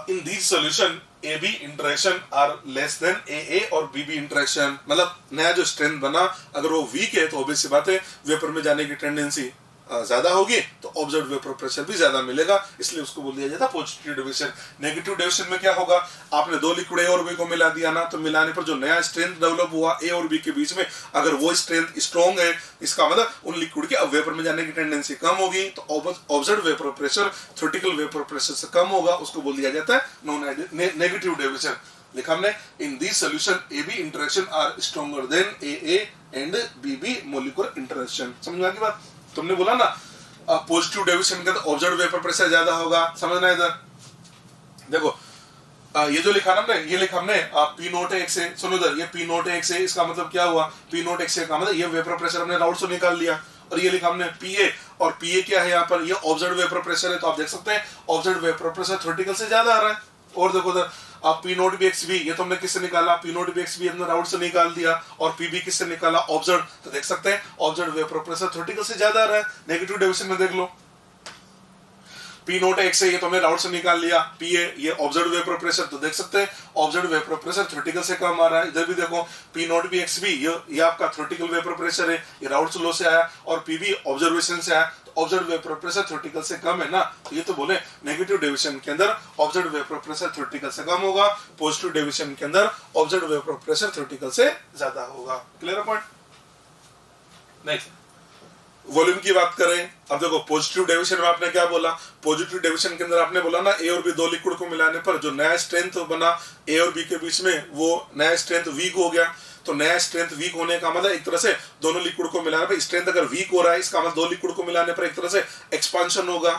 In this solution AB interaction are less than AA और BB इंटरेक्शन। मतलब नया जो स्ट्रेंथ बना अगर वो वीक है तो ऑब्वियस सी बात है वेपर में जाने की टेंडेंसी ज्यादा होगी, तो ऑब्जर्व्ड वेपर प्रेशर भी ज्यादा मिलेगा, इसलिए उसको बोल दिया जाता है पॉजिटिव डेविएशन। नेगेटिव डेविएशन में क्या होगा? आपने दो लिक्विड ए और बी को मिला दिया ना, तो मिलाने पर जो नया स्ट्रेंथ डेवलप हुआ ए और बी के बीच में, अगर वो स्ट्रेंथ स्ट्रॉन्ग है, इसका मतलब उन लिक्विड के अब वेपर में जाने की टेंडेंसी कम होगी, तो observed vapour pressure theoretical vapour pressure से कम होगा, उसको बोल दिया जाता है नेगेटिव डेविएशन। लिखा हमने in this solution AB interaction are stronger than AA and BB molecular interaction. समझ में आ गई बात? तुमने बोला ना पॉजिटिव डेविएशन का तो ऑब्जर्व्ड वेपर प्रेशर ज्यादा होगा, समझना इधर। देखो ये जो लिखा ना हमने, ये लिखा हमने P नोट एक से, सुनो इधर, ये P नोट एक से, इसका मतलब क्या हुआ? P नोट एक से का मतलब ये वेपर प्रेशर हमने राउंड से निकाल लिया, और ये लिखा हमने PA, और PA क्या है यहाँ पर? ये ऑब्जर्व्ड वेपर प्रेशर है, तो आप देख सकते हैं ऑब्जर्व्ड वेपर प्रेशर थ्योरेटिकल से ज्यादा आ रहा है। और देखो उधर आप P नोट भी XB, ये तुमने किससे निकाला? P नोट भी XB हमने राउंड से निकाल दिया, और PB किससे निकाला? ऑब्जर्व। तो देख सकते हैं ऑब्जर्व वेपर प्रेशर थ्योरेटिकल से ज्यादा आ रहा है। नेगेटिव डेविएशन में देख लो, P नोट एक से ये तुमने राउंड से निकाल लिया, PA ये ऑब्जर्व वेपर प्रेशर, तो देख सकते हैं ऑब्जर्व वेपर प्रेशर थ्योरेटिकल से कम आ रहा है। इधर भी देखो P नोट भी XB, ये आपका थ्योरेटिकल वेपर प्रेशर है, ये राउंड से लो से आया, और PB ऑब्जर्वेशन से आया, तो ऑब्जर्व वेपर प्रेशर थ्योरेटिकल से कम है ना, तो ये तो बोले नेगेटिव डेविएशन के अंदर ऑब्जर्व वेपर प्रेशर थ्योरेटिकल से कम होगा, पॉजिटिव डेविएशन के अंदर ऑब्जर्व वेपर प्रेशर थ्योरेटिकल से ज्यादा होगा। Clear point? नेक्स्ट वॉल्यूम की बात करें। अब देखो पॉजिटिव डेविएशन में आपने क्या बोला? पॉजिटिव डेविएशन के अंदर आपने बोला ना ए और बी दो लिक्विड को मिलाने पर जो नया स्ट्रेंथ बना ए और बी के बीच में, वो नया स्ट्रेंथ वीक हो गया। तो नया स्ट्रेंथ वीक होने का मतलब एक तरह से दोनों लिक्विड को मिलाने पर स्ट्रेंथ अगर वीक हो रहा है, इसका मतलब दो लिक्विड को मिलाने पर एक तरह से एक्सपांशन होगा,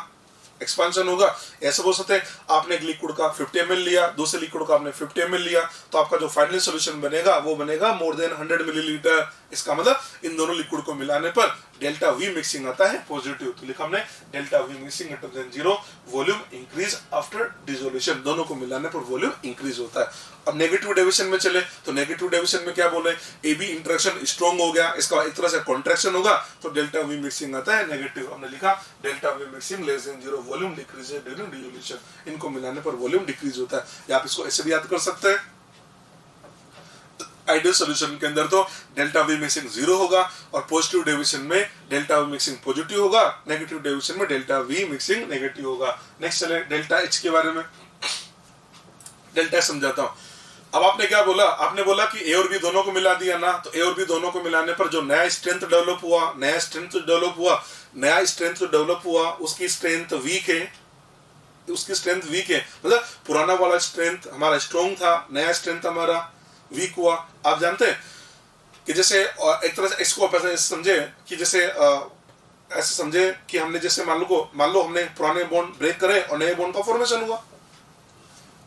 एक्सपांशन होगा। ऐसा बोल सकते हैं आपने एक लिक्विड का 50 ml लिया, दूसरे लिक्विड का आपने 50 ml लिया, तो आपका जो फाइनल सॉल्यूशन बनेगा वो बनेगा मोर देन 100 मिलीलीटर। इसका मतलब इन दोनों लिक्विड को मिलाने पर डेल्टा वी मिक्सिंग आता है पॉजिटिव। तो लिखा हमने delta V mixing greater than 0, volume increase after dissolution, दोनों को मिलाने पर वॉल्यूम इंक्रीज होता है। अब नेगेटिव डेविएशन में चले, तो नेगेटिव डेविएशन में क्या बोले? AB इंटरेक्शन स्ट्रॉन्ग हो गया, इसका एक तरह से कॉन्ट्रैक्शन होगा, तो डेल्टा वी मिक्सिंग आता है नेगेटिव। हमने लिखा delta V mixing less than 0, volume decrease during dissolution, इनको मिलाने पर वॉल्यूम डिक्रीज होता है। या आप इसको ऐसे भी याद कर सकते हैं, आइडियल सॉल्यूशन के अंदर तो डेल्टा वी मिक्सिंग 0 होगा, और पॉजिटिव डेविएशन में डेल्टा वी मिक्सिंग पॉजिटिव होगा, नेगेटिव डेविएशन में डेल्टा वी मिक्सिंग नेगेटिव होगा। नेक्स्ट चले डेल्टा एच के बारे में। डेल्टा समझाता हूं। अब आपने क्या बोला? आपने बोला कि ए और बी दोनों को मिला दिया ना, तो ए और बी दोनों को मिलाने पर जो नया स्ट्रेंथ डेवलप हुआ, नया स्ट्रेंथ डेवलप हुआ, उसकी स्ट्रेंथ वीक है, उसकी स्ट्रेंथ वीक है। मतलब पुराना वाला स्ट्रेंथ हमारा स्ट्रॉन्ग था, नया स्ट्रेंथ हमारा वीक हुआ। आप जानते हैं कि जैसे एक तरह से इसको आप ऐसे समझे कि जैसे ऐसे समझे कि हमने जैसे मान लो हमने पुराने बॉन्ड ब्रेक करे और नए बॉन्ड का फॉर्मेशन हुआ।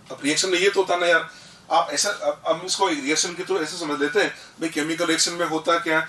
अब रिएक्शन में ये तो होता ना यार, आप ऐसा अब इसको रिएक्शन के थ्रू ऐसे समझ लेते हैं भाई केमिकल रिएक्शन में होता क्या,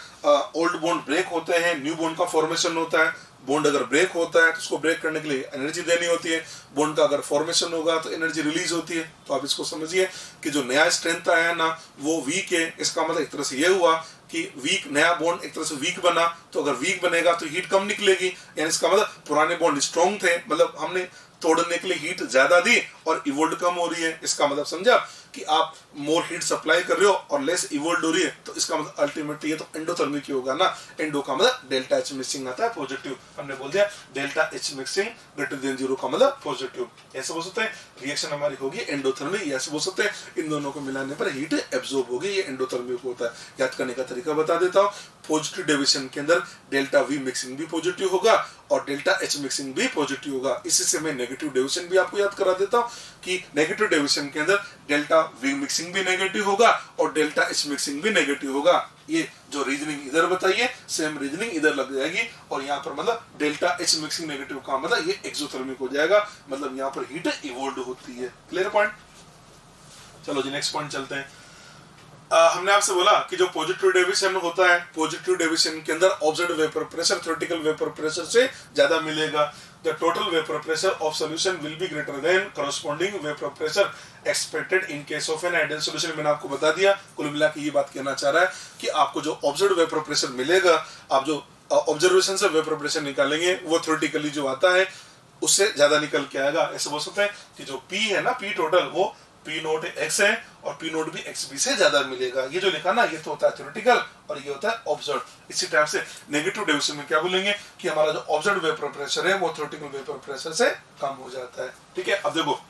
ओल्ड बॉन्ड ब्रेक होते हैं, न्यू बॉन्ड का फॉर्मेशन होता है। बॉन्ड अगर ब्रेक होता है तो उसको ब्रेक करने के लिए एनर्जी देनी होती है, बॉन्ड का अगर फॉर्मेशन होगा तो एनर्जी रिलीज होती है। तो आप इसको समझिए कि जो नया स्ट्रेंथ आया ना वो वीक है, इसका मतलब एक तरह से ये हुआ कि वीक नया बॉन्ड एक तरह से वीक बना, तो अगर वीक बनेगा तो हीट कम निकलेगी, यानी इसका मतलब पुराने बॉन्ड स्ट्रॉन्ग थे, मतलब हमने तोड़ने के लिए हीट ज्यादा दी और इवोल्ड कम हो रही है। इसका मतलब समझा कि आप मोर हीट सप्लाई कर रहे हो और लेस इवोल्ड हो रही है, तो इसका मतलब अल्टीमेटली ये तो एंडोथर्मिक ही होगा ना। एंडो का मतलब डेल्टा एच मिक्सिंग आता है पॉजिटिव। हमने बोल दिया delta H mixing greater than 0 का मतलब पॉजिटिव। ऐसे बोल सकते हैं रिएक्शन हमारी होगी एंडोथर्मिक, ऐसे बोल सकते हैं इन दोनों को मिलाने पर हीट एब्जॉर्ब होगी, ये एंडोथर्मिक होता है। याद करने का तरीका बता देता हूँ, पॉजिटिव डेविएशन के अंदर डेल्टा वी मिक्सिंग भी पॉजिटिव होगा और डेल्टा एच मिक्सिंग भी पॉजिटिव होगा। इसी से मैं नेगेटिव डेविएशन भी आपको याद करा देता हूँ कि नेगेटिव डेविएशन के अंदर डेल्टा वी मिक्सिंग भी नेगेटिव होगा और डेल्टा एच मिक्सिंग भी नेगेटिव होगा। ये जो रीजनिंग इधर बताइए सेम रीजनिंग इधर लग जाएगी, और यहाँ पर मतलब डेल्टा एच मिक्सिंग नेगेटिव का मतलब ये एक्सोथर्मिक हो जाएगा, मतलब यहाँ पर हीट इवोल्व होती है। Clear point? चलो जी नेक्स्ट पॉइंट चलते हैं। हमने आपसे बोला कि जो पॉजिटिव डेविएशन होता है, पॉजिटिव डेविएशन के अंदर observed vapour pressure theoretical vapour pressure से ज्यादा मिलेगा। The total vapour pressure of solution will be greater than corresponding vapour pressure expected in case of N ideal solution. मैंने आपको बता दिया, कुल मिला के ये बात कहना चाह रहा है कि आपको जो ऑब्जर्व्ड वेपर प्रेशर मिलेगा, आप जो ऑब्जर्वेशन से वेपर प्रेशर निकालेंगे वो थ्योरेटिकली जो आता है उससे ज्यादा निकल के आएगा। ऐसे बोल सकते हैं कि जो P है ना, P टोटल, वो P नोट एक्स है और P नोट भी एक्स बी से ज्यादा मिलेगा। ये जो लिखा ना, ये तो होता है थ्योरेटिकल और ये होता है ऑब्जर्व। इसी टाइप से नेगेटिव डेविएशन में क्या बोलेंगे कि हमारा जो ऑब्जर्व वेपर प्रेशर है वो थ्योरेटिकल वेपर प्रेशर से कम हो जाता है। ठीक है, अब देखो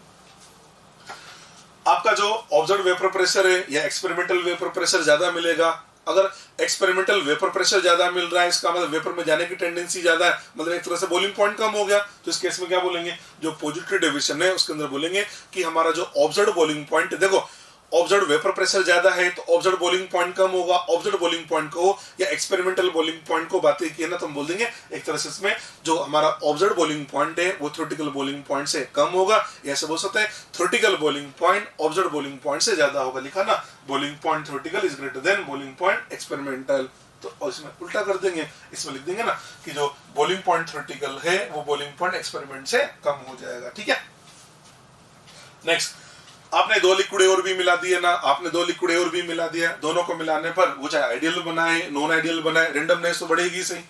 आपका जो ऑब्जर्व वेपर प्रेशर है या एक्सपेरिमेंटल वेपर प्रेशर ज्यादा मिलेगा। अगर एक्सपेरिमेंटल वेपर प्रेशर ज्यादा मिल रहा है, इसका मतलब वेपर में जाने की टेंडेंसी ज्यादा है, मतलब एक तरह से बॉइलिंग पॉइंट कम हो गया, तो इस केस में क्या बोलेंगे, जो पॉजिटिव डेविएशन है उसके अंदर बोलेंगे कि हमारा जो ऑब्जर्व बॉइलिंग पॉइंट, देखो ऑब्जर्व वेपर प्रेशर ज्यादा है तो ऑब्जर्व बॉइलिंग पॉइंट कम होगा। ऑब्जर्व बॉइलिंग पॉइंट को या एक्सपेरिमेंटल बॉइलिंग पॉइंट को बातें की है ना, तो हम बोल देंगे एक तरह से इसमें जो हमारा ऑब्जर्व बॉइलिंग पॉइंट है वो थ्योरेटिकल बॉइलिंग पॉइंट से कम होगा। ऐसे बोल सकते हैं theoretical boiling point observe boiling point से ज्यादा होगा। लिखा ना, boiling point theoretical is greater than boiling point experimental. तो और इसमें उल्टा कर देंगे, इसमें लिख देंगे ना कि जो बॉइलिंग पॉइंट थ्योरेटिकल है वो बॉइलिंग पॉइंट एक्सपेरिमेंट से कम हो जाएगा। ठीक है, नेक्स्ट, आपने दो लिक्विड और भी मिला दिए ना, आपने दो लिक्विड और भी मिला दिया, दोनों को मिलाने पर वो चाहे आइडियल बनाए नॉन आइडियल बनाए, रेंडमनेस तो बढ़ेगी सही।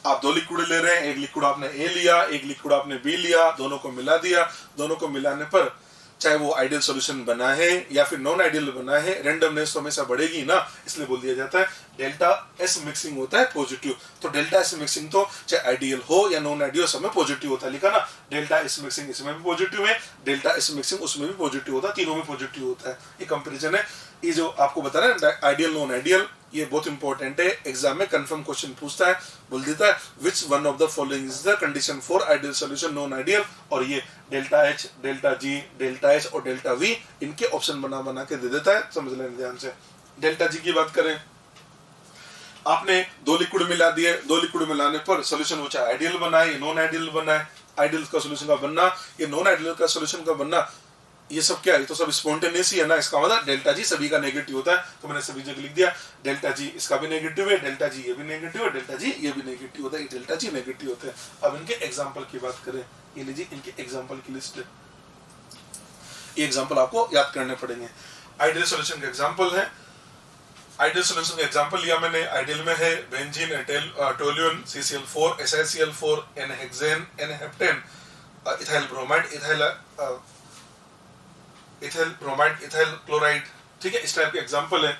आप दो लिक्विड ले रहे हैं, एक लिक्विड आपने ए लिया, एक लिक्विड आपने बी लिया, दोनों को मिला दिया, दोनों को मिलाने पर चाहे वो आइडियल सॉल्यूशन बना है या फिर नॉन आइडियल बना है, रेंडमनेस तो हमेशा बढ़ेगी ना, इसलिए बोल दिया जाता है डेल्टा एस मिक्सिंग होता है पॉजिटिव। तो डेल्टा एस मिक्सिंग तो चाहे आइडियल हो या नॉन आइडियल सब में पॉजिटिव होता है। लिखा ना, डेल्टा एस मिक्सिंग इसमें भी पॉजिटिव है, डेल्टा एस मिक्सिंग उसमें भी पॉजिटिव होता है, तीनों में पॉजिटिव होता है। ये कंपेरिजन है। ये जो आपको बता रहे हैं आइडियल नॉन आइडियल, ये बहुत इंपॉर्टेंट है, एग्जाम में कंफर्म क्वेश्चन पूछता है, बोल देता है which one of the following is the condition for ideal solution non ideal, और ये delta H, delta G, delta H और डेल्टा वी इनके ऑप्शन बना बना के दे देता है, समझ लेना ध्यान से। डेल्टा जी की बात करें, आपने दो लिक्विड मिला दिए, दो लिक्विड मिलाने पर सॉल्यूशन वो चाहे आइडियल बनाए या नॉन आइडियल बनाए, आइडियल का सॉल्यूशन का बनना या नॉन आइडियल का सॉल्यूशन का बनना, ये सब क्या है, तो सब स्पॉन्टेनियस ही है ना। इसका मतलब डेल्टा जी सभी का नेगेटिव होता है, तो मैंने सभी जगह लिख दिया डेल्टा जी इसका भी नेगेटिव है, डेल्टा जी ये भी नेगेटिव है, डेल्टा जी ये भी नेगेटिव होता है, डेल्टा जी नेगेटिव होते हैं। अब इनके एग्जांपल की बात करें, ये लीजिए इनके एग्जांपल की लिस्ट है, ये एग्जांपल आपको याद करने पड़ेंगे। आइडियल सॉल्यूशन का एग्जांपल है, आइडियल सॉल्यूशन का एग्जांपल लिया मैंने, आइडियल में है benzene, toluene, CCl4, SiCl4, N hexane, N heptane, ethyl bromide, ethyl bromide, ethyl chloride. ठीक है, इस टाइप के एग्जांपल है।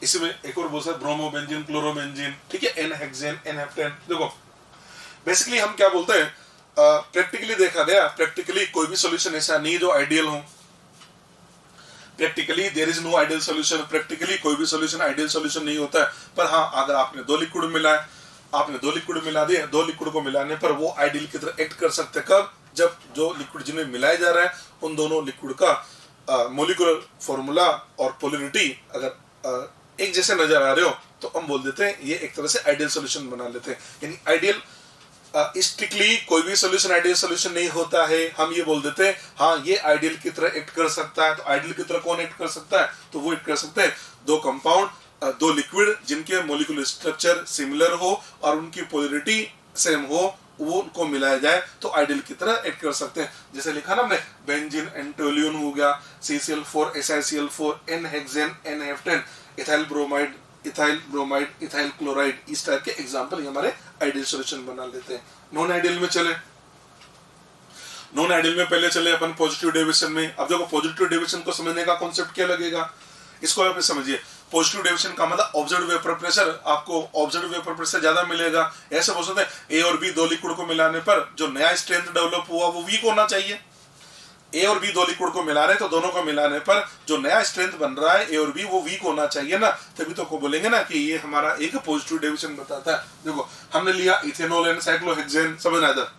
इसमें एक और बोल सकते ब्रोमो बेंजीन, क्लोरो बेंजीन। ठीक है, N-हेक्सेन, N-हेप्टेन। देखो बेसिकली हम क्या बोलते हैं, प्रैक्टिकली देखा गया, प्रैक्टिकली कोई भी सॉल्यूशन ऐसा नहीं जो आइडियल हो। Practically there is no ideal solution, practically कोई भी सॉल्यूशन आइडियल सॉल्यूशन नहीं होता है। पर हाँ, अगर आपने दो लिक्विड मिलाए, आपने दो लिक्विड मिला दिए, दो लिक्विड को मिलाने पर वो आइडियल की तरह एक्ट कर सकते हैं। कब? जब जो लिक्विड जिनमें मिलाया जा रहा है उन दोनों लिक्विड का मोलिकुलर फॉर्मूला और पोलरिटी अगर एक जैसे नजर आ रहे हो तो हम बोल देते हैं ये एक तरह से आइडियल सॉल्यूशन बना लेते हैं। यानी आइडियल स्ट्रिक्टली कोई भी सॉल्यूशन आइडियल सॉल्यूशन नहीं होता है। हम ये बोल देते हैं हाँ ये आइडियल की तरह एक्ट कर सकता है। तो आइडियल की तरह कौन एक्ट कर सकता है? तो वो एक्ट कर सकते हैं दो कंपाउंड, दो लिक्विड जिनके मोलिकुलर स्ट्रक्चर सिमिलर हो और उनकी पोलरिटी सेम हो, वो उनको मिलाया जाए तो आइडियल की तरह एक्ट कर सकते हैं। जैसे लिखा ना हमने, बेंजीन एंटोल्यून हो गया, CCl4 SiCl4, N hexane N heptane, ethyl bromide, ethyl chloride, इस टाइप के एग्जांपल हमारे आइडियल सॉल्यूशन बना लेते हैं। नॉन आइडियल में चले, नॉन आइडियल में पहले चले अपन पॉजिटिव डेविएशन में। अब देखो पॉजिटिव डेविएशन को समझने का कॉन्सेप्ट क्या लगेगा, इसको आप समझिए। पॉजिटिव डेविएशन का मतलब ऑब्जर्व्ड वेपर प्रेशर, आपको ऑब्जर्व्ड वेपर प्रेशर ज्यादा मिलेगा। ऐसे बोल सकते हैं ए और बी दो लिक्विड को मिलाने पर जो नया स्ट्रेंथ डेवलप हुआ वो वीक होना चाहिए। ए और बी दो लिक्विड को मिला रहे हैं तो दोनों को मिलाने पर जो नया स्ट्रेंथ बन रहा है ए और बी वो वीक होना चाहिए ना, तभी तो को बोलेंगे ना कि ये हमारा एक पॉजिटिव डेविएशन बताता है। देखो हमने लिया इथेनॉल एंड साइक्लोहेक्सेन, समझना इधर,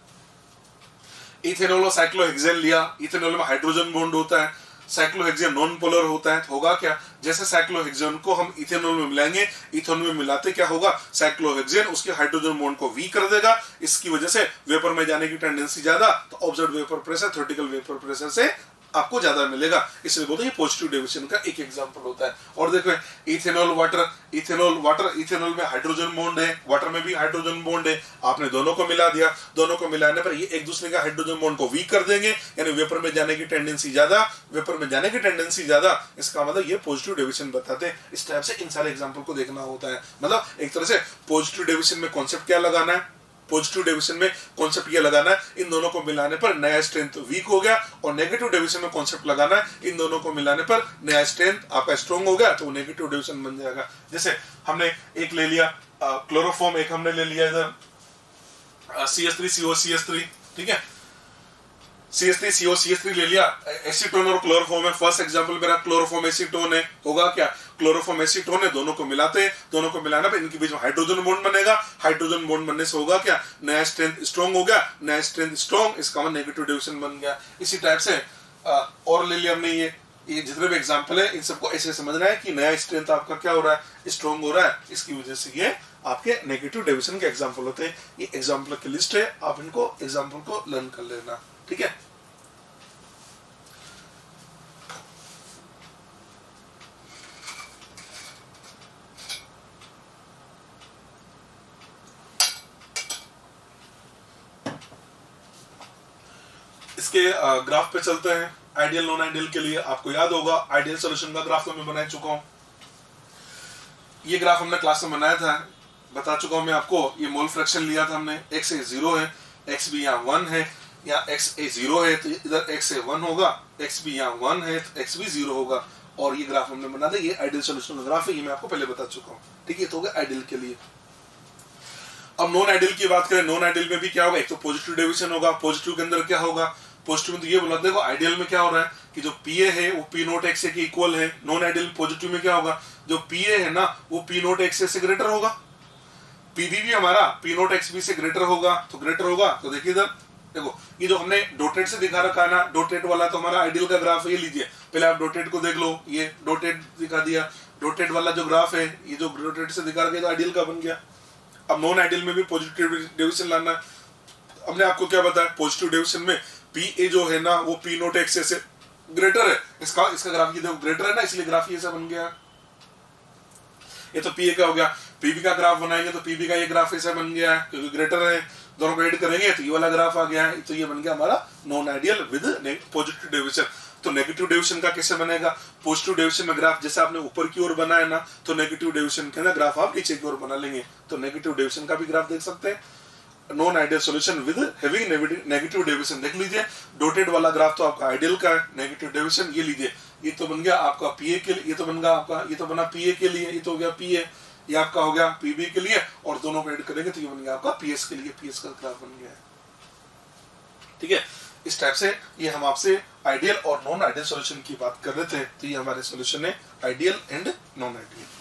इथेनॉल और साइक्लोहेक्सेन लिया, इथेनॉल में हाइड्रोजन बॉन्ड होता है, साइक्लोहेक्सेन नॉन पोलर होता है। तो होगा क्या, जैसे साइक्लोहेक्सेन को हम इथेनॉल में मिलाएंगे, इथेनॉल में मिलाते क्या होगा, साइक्लोहेक्सेन उसके हाइड्रोजन बॉन्ड को वीक कर देगा, इसकी वजह से वेपर में जाने की टेंडेंसी ज्यादा, तो observed vapour pressure theoretical vapour pressure से आपको ज्यादा मिलेगा, इसलिए बोलते हैं पॉजिटिव डेविएशन का एक एग्जांपल होता है। और देखो इथेनॉल वाटर, इथेनॉल में हाइड्रोजन बॉन्ड है, वाटर में भी हाइड्रोजन बॉन्ड है, आपने दोनों को मिला दिया, दोनों को मिलाने पर ये एक दूसरे का हाइड्रोजन बॉन्ड को वीक कर देंगे, यानी वेपर में जाने की टेंडेंसी ज्यादा, इसका मतलब ये पॉजिटिव डेविएशन बताते हैं। इस टाइप से इन सारे एग्जांपल को देखना होता है। मतलब एक तरह से पॉजिटिव डेविएशन में कॉन्सेप्ट क्या लगाना है, पॉजिटिव डेविएशन में कॉन्सेप्ट ये लगाना है, इन दोनों को मिलाने पर नया स्ट्रेंथ वीक हो गया, और नेगेटिव डेविएशन में कॉन्सेप्ट लगाना है, इन दोनों को मिलाने पर नया स्ट्रेंथ आपका स्ट्रॉन्ग हो गया, तो नेगेटिव डेविएशन बन जाएगा। जैसे हमने एक ले लिया क्लोरोफॉर्म, एक हमने ले लिया इधर CH3COCH3, ठीक है, CH3COCH3 ले लिया, एसीटोन और क्लोरोफॉर्म है। फर्स्ट एग्जांपल मेरा क्लोरोफॉर्म एसीटोन है, होगा क्या, क्लोरोफॉर्म एसीटोन है, दोनों को मिलाते हैं, दोनों को मिलाने पर इनके बीच में हाइड्रोजन बॉन्ड बनेगा, हाइड्रोजन बॉन्ड बनने से होगा क्या, नया स्ट्रेंथ स्ट्रॉन्ग हो गया, नया स्ट्रेंथ स्ट्रॉन्ग, इसका मतलब नेगेटिव डेविएशन बन गया। इसी टाइप से और ले लिया हमने ये जितने भी एग्जांपल है, इन सबको ऐसे समझना है कि नया स्ट्रेंथ आपका क्या हो रहा है, स्ट्रॉन्ग हो रहा है, इसकी वजह से ये आपके नेगेटिव डेविएशन के एग्जांपल होते हैं। ये एग्जांपल की लिस्ट है, आप इनको एग्जांपल को लर्न कर लेना, ठीक है। इसके ग्राफ पे चलते हैं। आइडियल नॉन आइडियल के लिए आपको याद होगा आइडियल सॉल्यूशन का ग्राफ तो मैं बना चुका हूं। ये ग्राफ हमने क्लास में बनाया था, बता चुका हूं मैं आपको। ये मोल फ्रैक्शन लिया था हमने, x ए 0 है, x भी यहाँ 1 है, यहाँ x ए 0 है तो इधर x ए 1 होगा, x भी यहाँ 1 है तो x भी 0 होगा, और ये ग्राफ हमने बना दिया। ये आइडियल सॉल्यूशन का ग्राफ है, ये मैं आपको पहले बता चुका हूँ, ठीक है। तो हो गया आइडियल के लिए। अब नॉन आइडियल की बात करें, नॉन आइडियल में भी क्या होगा, एक तो पॉजिटिव डेविएशन होगा। पॉजिटिव के अंदर क्या होगा, पॉजिटिव में तो ये बोला, देखो आइडियल में क्या हो रहा है कि जो PA है वो P नॉट XA के इक्वल है। नॉन आइडियल पॉजिटिव में क्या होगा, जो PA है ना वो P नॉट XA से ग्रेटर होगा, PB भी हमारा P नॉट XB से ग्रेटर होगा, तो ग्रेटर होगा। तो देखिए इधर देखो, ये जो हमने डॉटेड से दिखा रखा है ना, डॉटेड वाला तो हमारा आइडियल का ग्राफ है, ये लीजिए पहले आप डॉटेड को देख लो, ये डॉटेड दिखा दिया, डॉटेड वाला जो ग्राफ है, ये जो डॉटेड से दिखा रखा है आइडियल का बन गया। अब नॉन आइडियल में भी पॉजिटिव डेविएशन लाना है। हमने आपको क्या बताया, पॉजिटिव डेविएशन में PA जो है ना वो P नॉट XA से ग्रेटर है, इसका ग्राफ ये देखो ग्रेटर है ना, इसलिए ग्राफ ये बन गया। ये तो PA का हो गया, PB का ग्राफ बनाएंगे तो PB का ये ग्राफ ऐसा बन गया है क्योंकि ग्रेटर है, दोनों को ऐड करेंगे तो ये वाला ग्राफ आ गया है, तो ये बन गया हमारा non ideal with positive deviation. तो नेगेटिव डेविएशन का कैसे बनेगा, पॉजिटिव डेविएशन में ग्राफ जैसे आपने ऊपर की ओर बनाया ना, तो नेगेटिव डेविएशन के ना ग्राफ आप नीचे की ओर बना लेंगे, तो नेगेटिव डेविएशन का भी ग्राफ देख सकते हैं। Non ideal solution with having negative deviation, देख लीजिए डॉटेड वाला ग्राफ तो आपका आइडियल का है, नेगेटिव डेविएशन ये लीजिए, ये तो बन गया आपका PA के लिए, ये तो बन गया आपका, ये तो बना PA के लिए, ये तो हो गया PA, ये आपका हो गया PB के लिए, और दोनों को ऐड करेंगे तो ये बन गया आपका PS के लिए, PS का ग्राफ बन गया है, ठीक है। इस टाइप से ये हम आपसे आइडियल और नॉन आइडियल सॉल्यूशन की बात कर रहे थे, तो ये हमारे सॉल्यूशन है आइडियल एंड नॉन आइडियल।